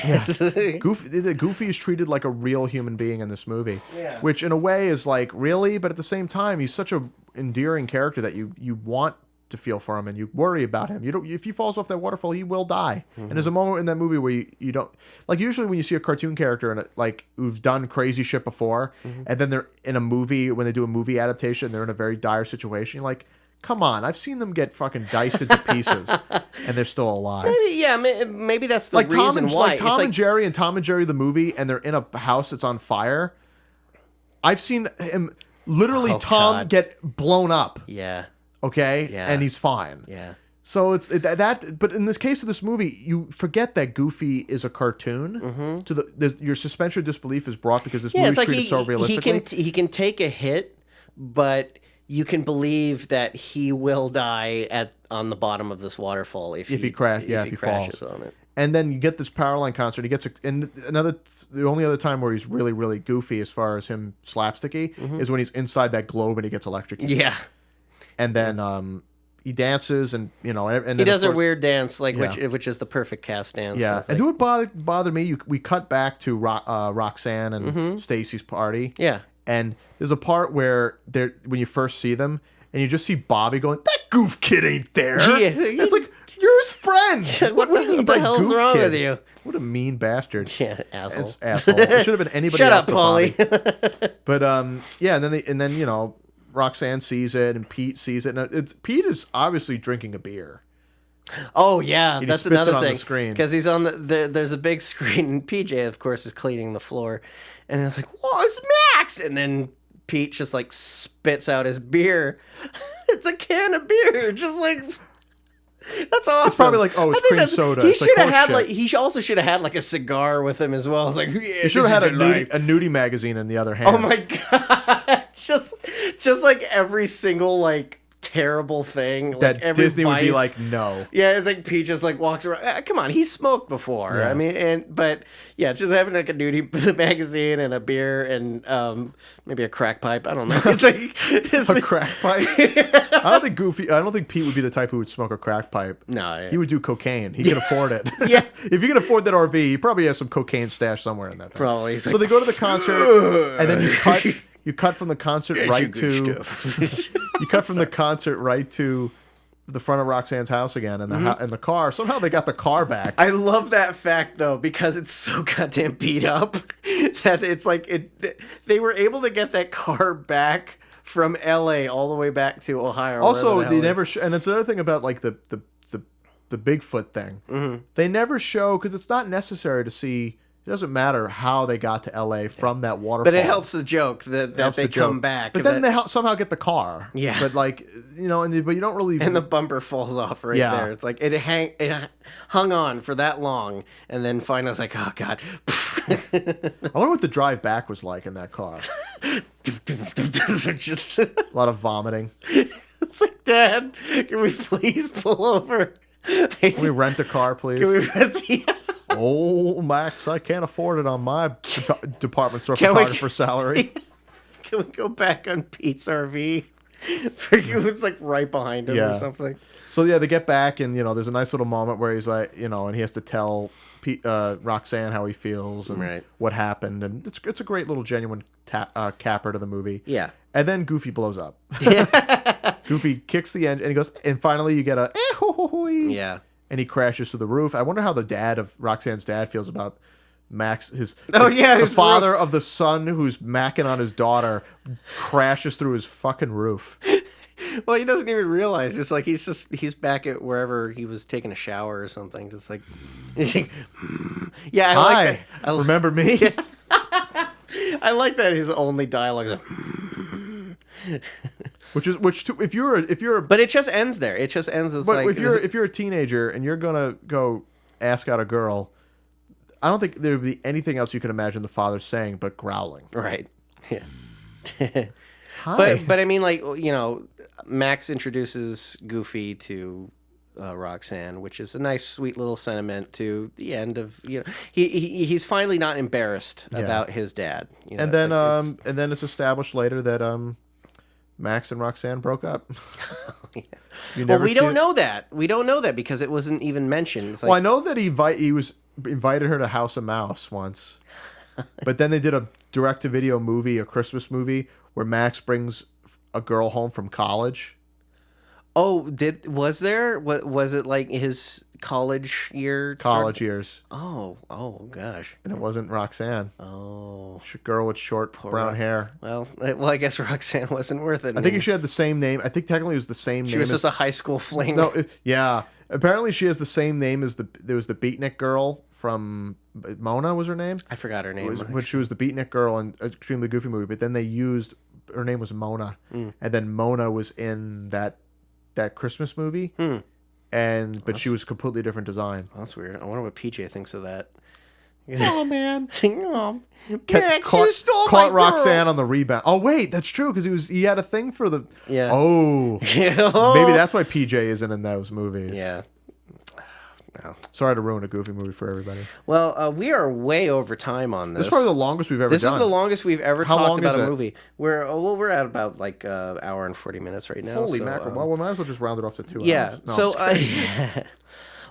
Goofy is treated like a real human being in this movie, which in a way is like really, but at the same time, he's such a endearing character that you want to feel for him and you worry about him. You don't. If he falls off that waterfall, he will die. And there's a moment in that movie where you don't like. Usually, when you see a cartoon character and like who's done crazy shit before, and then they're in a movie when they do a movie adaptation, they're in a very dire situation. You're like, come on, I've seen them get fucking diced into pieces, and they're still alive. Maybe that's the reason why. Like Tom and Jerry and Tom and Jerry the movie, and they're in a house that's on fire. I've seen him literally Tom get blown up. Yeah. Okay, Yeah. and he's fine. Yeah. So it's that, but in this case of this movie, you forget that Goofy is a cartoon. To your suspension of disbelief is brought because this movie's treated so realistically. He can take a hit, but you can believe that he will die on the bottom of this waterfall if he crashes falls on it. And then you get this Powerline concert. He gets the only other time where he's really, really goofy as far as him slapsticky is when he's inside that globe and he gets electrocuted. Yeah. And then he dances and and he does a weird dance Yeah. which is the perfect cast dance. Yeah, So and who would bother me? We cut back to Roxanne and Stacy's party. Yeah. And there's a part where when you first see them, and you just see Bobby going, "That goof kid ain't there." Yeah. It's like you're his friend. What do you mean what by the hell's goof wrong kid? with you? What a mean bastard. Yeah, asshole. Asshole. It should have been anybody. Shut else up, but Paulie. Bobby. But and then Roxanne sees it and Pete sees it. And Pete is obviously drinking a beer. Oh yeah, And he that's spits it another on the thing. screen. Because he's on there's a big screen. And PJ, of course, is cleaning the floor, and it's like, "Whoa, it's Max!" And then Pete just like spits out his beer. It's a can of beer, just like. That's awesome. It's probably like, oh, it's I think cream that's- soda. He It's like, should have horse had shit. like he also should have had like a cigar with him as well. It's like You should have had a nudie magazine in the other hand. Oh my god! just like every single like terrible thing that like every Disney would be vice. like, no. Yeah, it's like Pete just like walks around. Come on, he smoked before. Yeah. I mean, but yeah, just having like a nudie magazine and a beer and maybe a crack pipe. I don't know. It's like A crack pipe? I don't think Pete would be the type who would smoke a crack pipe. No, He would do cocaine. He could afford it. Yeah. If you can afford that RV, he probably has some cocaine stashed somewhere in that thing. Probably. So they go to the concert, and then you cut from the concert right to you cut from the concert right to the front of Roxanne's house again, and the car. Somehow they got the car back. I love that fact though because it's so goddamn beat up that it's like they were able to get that car back from LA all the way back to Ohio. or Also, wherever the they hell never and it's another thing about like the Bigfoot thing. Mm-hmm. They never show because it's not necessary to see. It doesn't matter how they got to LA from that waterfall. But it helps the joke that they come back. But then they somehow get the car. Yeah. But like, you know, but you don't really. And the bumper falls off right Yeah. there. It's like it hung on for that long, and then finally it's like, oh god. I wonder what the drive back was like in that car. Just A lot of vomiting. it's like, Dad, can we please pull over? Can we rent a car, please? Can we rent? Yeah. Oh, Max, I can't afford it on my department store Can we- photographer salary. Can we go back on Pete's RV? For you, it's like right behind him Yeah. or something. So yeah, they get back, and you know, there's a nice little moment where he's like, you know, and he has to tell Roxanne how he feels and Right. what happened, and it's a great little genuine capper to the movie. Yeah. And then Goofy blows up. Goofy kicks the engine, and he goes, and finally you get a Yeah. and he crashes through the roof. I wonder how the dad of Roxanne's dad feels about Max, his the father roof. of the son who's macking on his daughter crashes through his fucking roof. Well, he doesn't even realize. It's like he's back at wherever he was taking a shower or something. Just like, he's like yeah, I Hi, like that. remember me? I like that his only dialogue is like, If you're a but it just ends there. It just ends. It's but like if you're a teenager and you're gonna go ask out a girl, I don't think there would be anything else you could imagine the father saying but growling. right. Yeah. Hi. But I mean, like, you know, Max introduces Goofy to Roxanne, which is a nice, sweet little sentiment to the end of, you know, he's finally not embarrassed about his dad. You know, and it's then like, and then it's established later that Max and Roxanne broke up. yeah. You Well, never we see don't it? know that. We don't know that because it wasn't even mentioned. It's like, Well, I know that he was invited her to House of Mouse once, but then they did a direct-to-video movie, a Christmas movie, where Max brings a girl home from college. oh, was it like his college year? College years, Oh gosh. and it wasn't Roxanne. Oh, Girl with short brown hair. well, I guess Roxanne wasn't worth it. I think she had the same name. I think technically it was the same name. she was as, just a high school fling. no, yeah. Apparently she has the same name as there was the Beatnik girl from Mona was her name. I forgot her name. When she was the Beatnik girl in Extremely Goofy movie, but then they used her name was Mona, and then Mona was in that Christmas movie, but she was completely different design. That's weird. I wonder what PJ thinks of that. Oh man, Oh, Max, you stole my caught girl. Roxanne on the rebound. Oh wait, that's true because he had a thing for the Yeah. Oh, Yeah. maybe that's why PJ isn't in those movies. Yeah. No. Sorry to ruin a Goofy movie for everybody. Well, we are way over time on this. This is probably the longest we've ever This done. is the longest we've ever How talked long about is a it? movie. We're at about like hour and 40 minutes right now. Holy so, mackerel! Well, we might as well just round it off to 2 yeah. hours. No, So, I'm just kidding.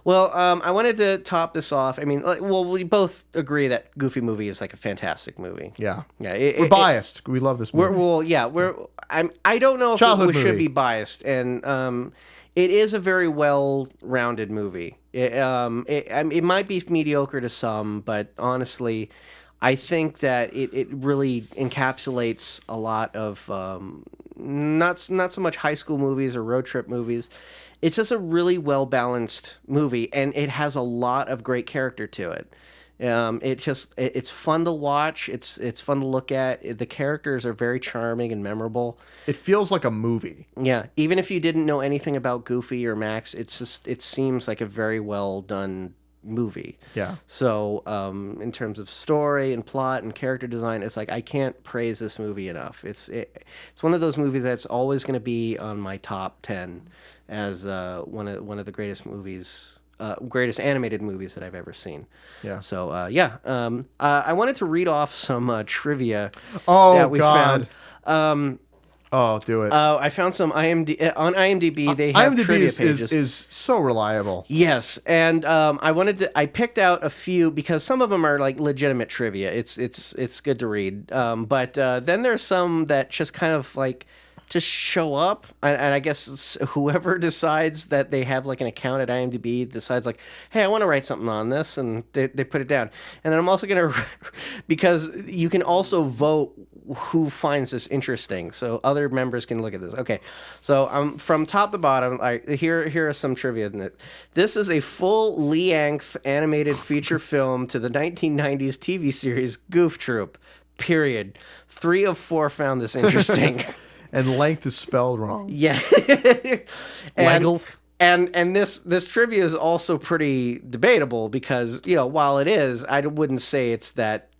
well, I wanted to top this off. I mean, we both agree that Goofy movie is like a fantastic movie. yeah, Yeah. we're biased. We love this movie. I don't know if Childhood we should movie. be biased, and it is a very well-rounded movie. It might be mediocre to some, but honestly, I think that it really encapsulates a lot of not so much high school movies or road trip movies. It's just a really well-balanced movie, and it has a lot of great character to it. It's fun to watch. It's fun to look at. The characters are very charming and memorable. It feels like a movie. Yeah, even if you didn't know anything about Goofy or Max, it seems like a very well done movie. Yeah. So, in terms of story and plot and character design, it's like I can't praise this movie enough. It's one of those movies that's always going to be on my top 10 as one of the greatest movies. Greatest animated movies that I've ever seen. Yeah. So I wanted to read off some trivia Oh, that we God. found. Oh, do it. I found some on IMDb. They have IMDb trivia pages. is so reliable. Yes, and I picked out a few because some of them are like legitimate trivia. It's good to read. But then there's some that just kind of like just show up, and I guess whoever decides that they have like an account at IMDb decides like, hey, I want to write something on this, and they put it down. And then I'm also gonna because you can also vote who finds this interesting, so other members can look at this. Okay, so from top to bottom, here are some trivia in it. This is a full length animated feature film to the 1990s TV series Goof Troop. Period. 3 of 4 found this interesting. And length is spelled wrong. Yeah. And this trivia is also pretty debatable because, while it is, I wouldn't say it's that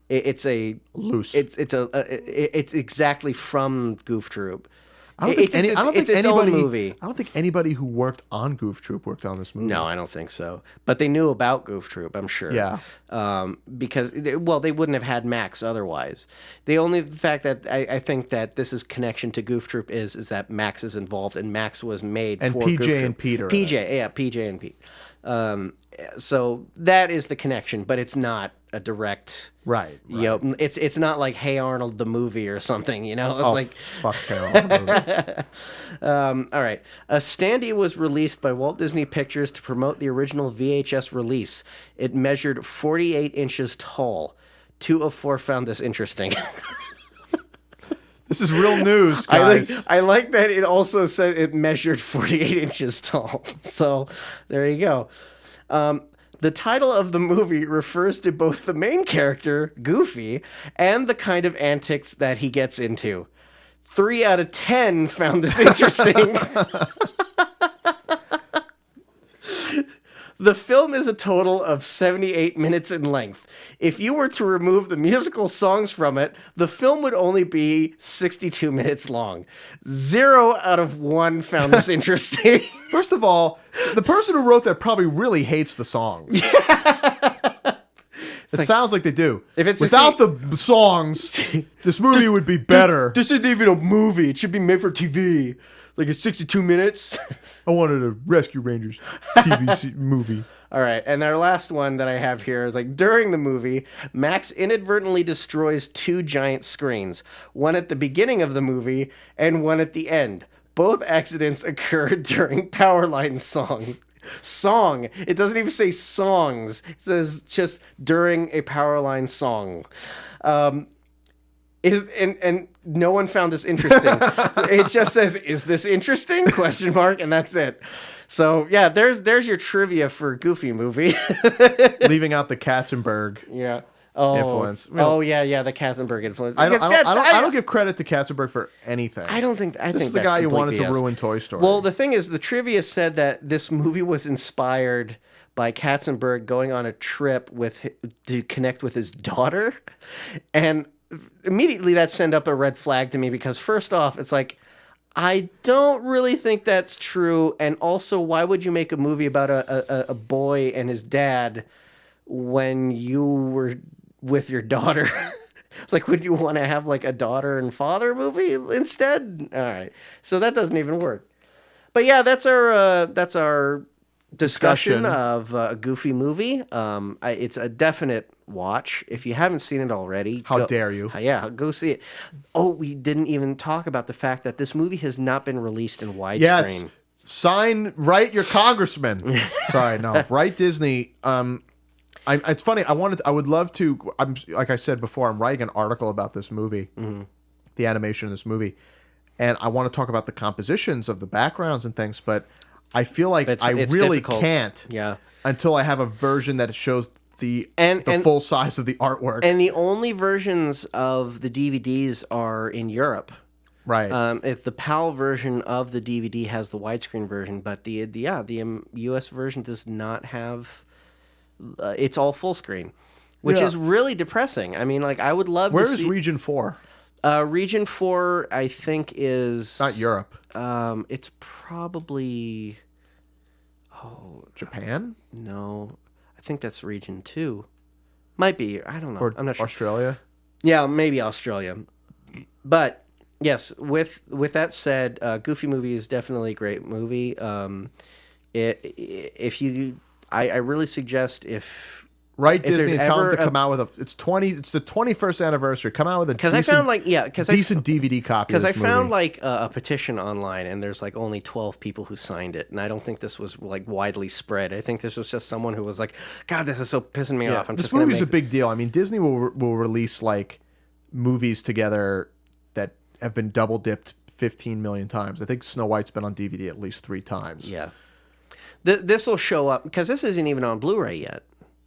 it's a Loose. It's exactly from Goof Troop. I don't think It's its own movie. I don't think anybody who worked on Goof Troop worked on this movie. No, I don't think so. But they knew about Goof Troop, I'm sure. Yeah. Because they wouldn't have had Max otherwise. The only fact that I think that this is connection to Goof Troop is that Max is involved, and Max was made And for PJ Goof Troop. and Peter. PJ and Pete. So that is the connection, but it's not a direct. Right. It's not like Hey Arnold the movie or something. It's like fuck Harold. all right. A standee was released by Walt Disney Pictures to promote the original VHS release. It measured 48 inches tall. 2 of 4 found this interesting. This is real news, guys. I like that it also said it measured 48 inches tall. So there you go. The title of the movie refers to both the main character, Goofy, and the kind of antics that he gets into. 3 out of 10 found this interesting. The film is a total of 78 minutes in length. If you were to remove the musical songs from it, the film would only be 62 minutes long. 0 out of 1 found this interesting. First of all, the person who wrote that probably really hates the songs. It sounds like they do. If it's without the songs, this movie would be better. This isn't even a movie. It should be made for TV. Like it's 62 minutes. I wanted a Rescue Rangers TV movie. All right, and our last one that I have here is like during the movie, Max inadvertently destroys 2 giant screens, one at the beginning of the movie and one at the end. Both accidents occurred during Powerline song. It doesn't even say songs. It says just during a Powerline song. And no one found this interesting. It just says, "Is this interesting?" ? And that's it. So yeah, there's your trivia for Goofy movie. Leaving out the Katzenberg influence. Yeah, the Katzenberg influence. I don't give credit to Katzenberg for anything. I think this is the that's guy who complete wanted BS. to ruin Toy Story. Well, the thing is, the trivia said that this movie was inspired by Katzenberg going on a trip to connect with his daughter, and immediately that sent up a red flag to me because first off, it's like, I don't really think that's true. And also, why would you make a movie about a boy and his dad when you were with your daughter? It's like, would you want to have like a daughter and father movie instead? All right. So that doesn't even work. But yeah, that's our discussion of a Goofy movie. It's a definite watch. If you haven't seen it already, how dare you? Yeah, go see it. Oh, we didn't even talk about the fact that this movie has not been released in widescreen. Yes, write your congressman. Sorry, no, write Disney. It's funny. I would love to. Like I said before, I'm writing an article about this movie, the animation of this movie, and I want to talk about the compositions of the backgrounds and things, but I feel like I really difficult. can't. Yeah. Until I have a version that shows the And full size of the artwork. and the only versions of the DVDs are in Europe. Right. If the PAL version of the DVD has the widescreen version, but the US version does not have. It's all full screen, which Yeah. is really depressing. I mean, like I would love Where to is see. Region 4? Region 4, I think, is Not Europe. It's probably Japan? no. I think that's Region 2. Might be. I don't know. Or I'm not sure. Australia? Yeah, maybe Australia. But yes, with that said, Goofy movie is definitely a great movie. If you, I really suggest if Right, If Disney, there's and tell them ever to come out with it's the 21st anniversary. Come out with a because I found like decent DVD copy. because I of this found movie. like a petition online and there's like only 12 people who signed it, and I don't think this was like widely spread. I think this was just someone who was like, God, this is so pissing me off. I'm this just gonna movie's make a big deal. I mean, Disney will release like movies together that have been double dipped 15 million times. I think Snow White's been on DVD at least 3 times. Yeah. This will show up because this isn't even on Blu-ray yet,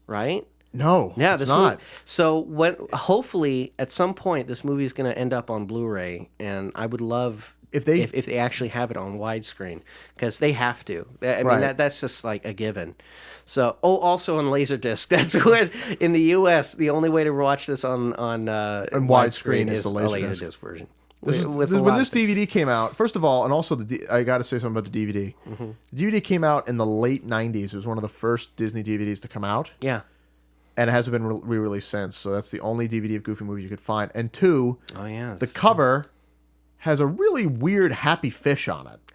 right? No, Yeah, it's this not. movie, so when hopefully at some point this movie is going to end up on Blu-ray, and I would love If they- if they actually have it on widescreen because they have to. I mean Right. that's just like a given. So also on Laserdisc. That's what in the U.S. the only way to watch this on widescreen is is the a Laserdisc. Laserdisc version. When this DVD came out, first of all, and also I got to say something about the DVD. Mm-hmm. The DVD came out in the late 90s. It was one of the first Disney DVDs to come out. Yeah. And it hasn't been re-released since. So that's the only DVD of Goofy movie you could find. And 2, Oh yes. the cover has a really weird happy fish on it. Do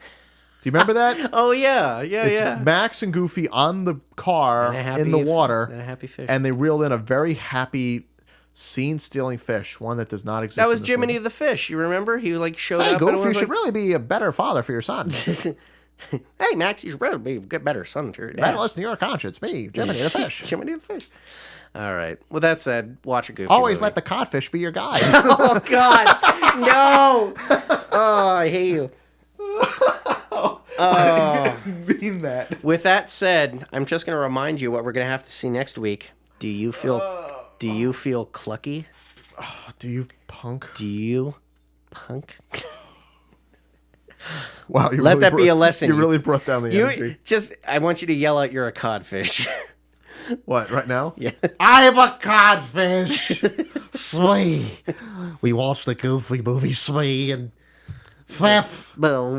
you remember that? Oh yeah, It's yeah. Max and Goofy on the car And a in the happy- water. and a happy fish. And they reeled in a very happy scene-stealing fish, one that does not exist. That was in this Jiminy movie. the Fish. You remember? He like showed Hey, up. and Goofy, was you like, should really be a better father for your son. Hey Max, you should really be a good, better son to your dad. Better listen to your conscience. Me, Jiminy the fish. Jiminy the Fish. All right. With that said, watch a Goofy Always movie. let the codfish be your guide. Oh God, no! Oh, I hate you. mean that. With that said, I'm just going to remind you what we're going to have to see next week. Do you feel clucky? Do you punk? Do you punk? Wow, you Let really that be a lesson. You really brought down the energy. I want you to yell out you're a codfish. What, right now? Yeah. I'm a codfish. Swee. We watched the Goofy movie, Swee, and Fef. Well,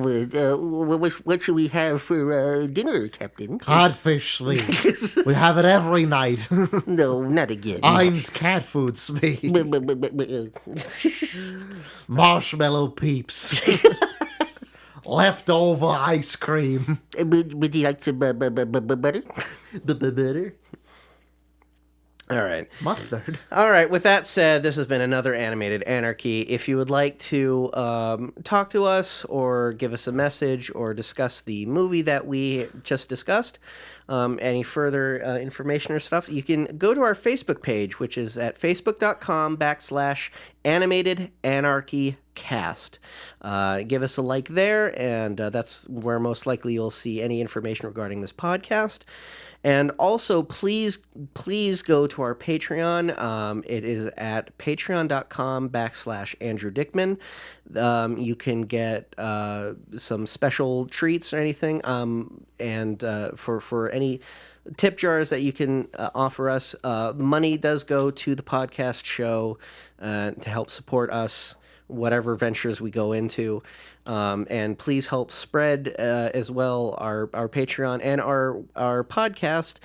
what should we have for dinner, Captain? Codfish, Swee. We have it every night. No, not again. Heinz cat food, Swee. Marshmallow peeps. Leftover ice cream. Would you like some butter? Butter? All right. Mustard. All right. With that said, this has been another Animated Anarchy. If you would like to talk to us or give us a message or discuss the movie that we just discussed, any further information or stuff, you can go to our Facebook page, which is at facebook.com/Animated Anarchy Cast. Give us a like there, and that's where most likely you'll see any information regarding this podcast. And also, please go to our Patreon. It is at patreon.com/Andrew Dickman. You can get some special treats or anything. And for any tip jars that you can offer us, money does go to the podcast show to help support us, whatever ventures we go into. And please help spread as well our Patreon and our podcast.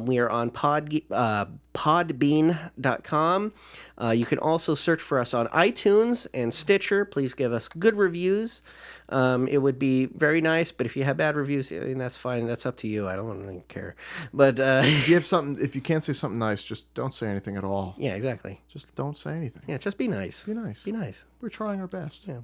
We are on podbean.com. You can also search for us on iTunes and Stitcher. Please give us good reviews. It would be very nice, but if you have bad reviews, that's fine. That's up to you. I don't really care. But Give something. If you can't say something nice, just don't say anything at all. yeah, exactly. Just don't say anything. Yeah, just be nice. Be nice. Be nice. We're trying our best. Yeah.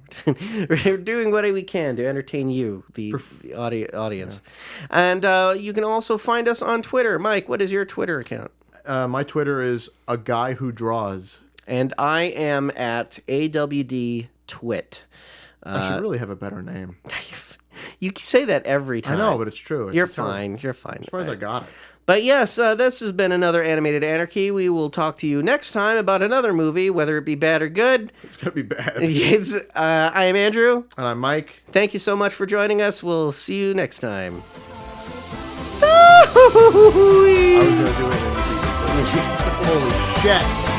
We're doing what we can to entertain you, the audience. Yeah. And you can also find us on Twitter. Mike, what is your Twitter account? My Twitter is a guy who draws. And I am at AWD Twit. I should really have a better name. You say that every time. I know, but it's true. It's You're terrible. fine. You're fine. As far as I got it. But yes, this has been another Animated Anarchy. We will talk to you next time about another movie, whether it be bad or good. It's gonna be bad. I am Andrew. And I'm Mike. Thank you so much for joining us. We'll see you next time. I was gonna do it. Holy shit.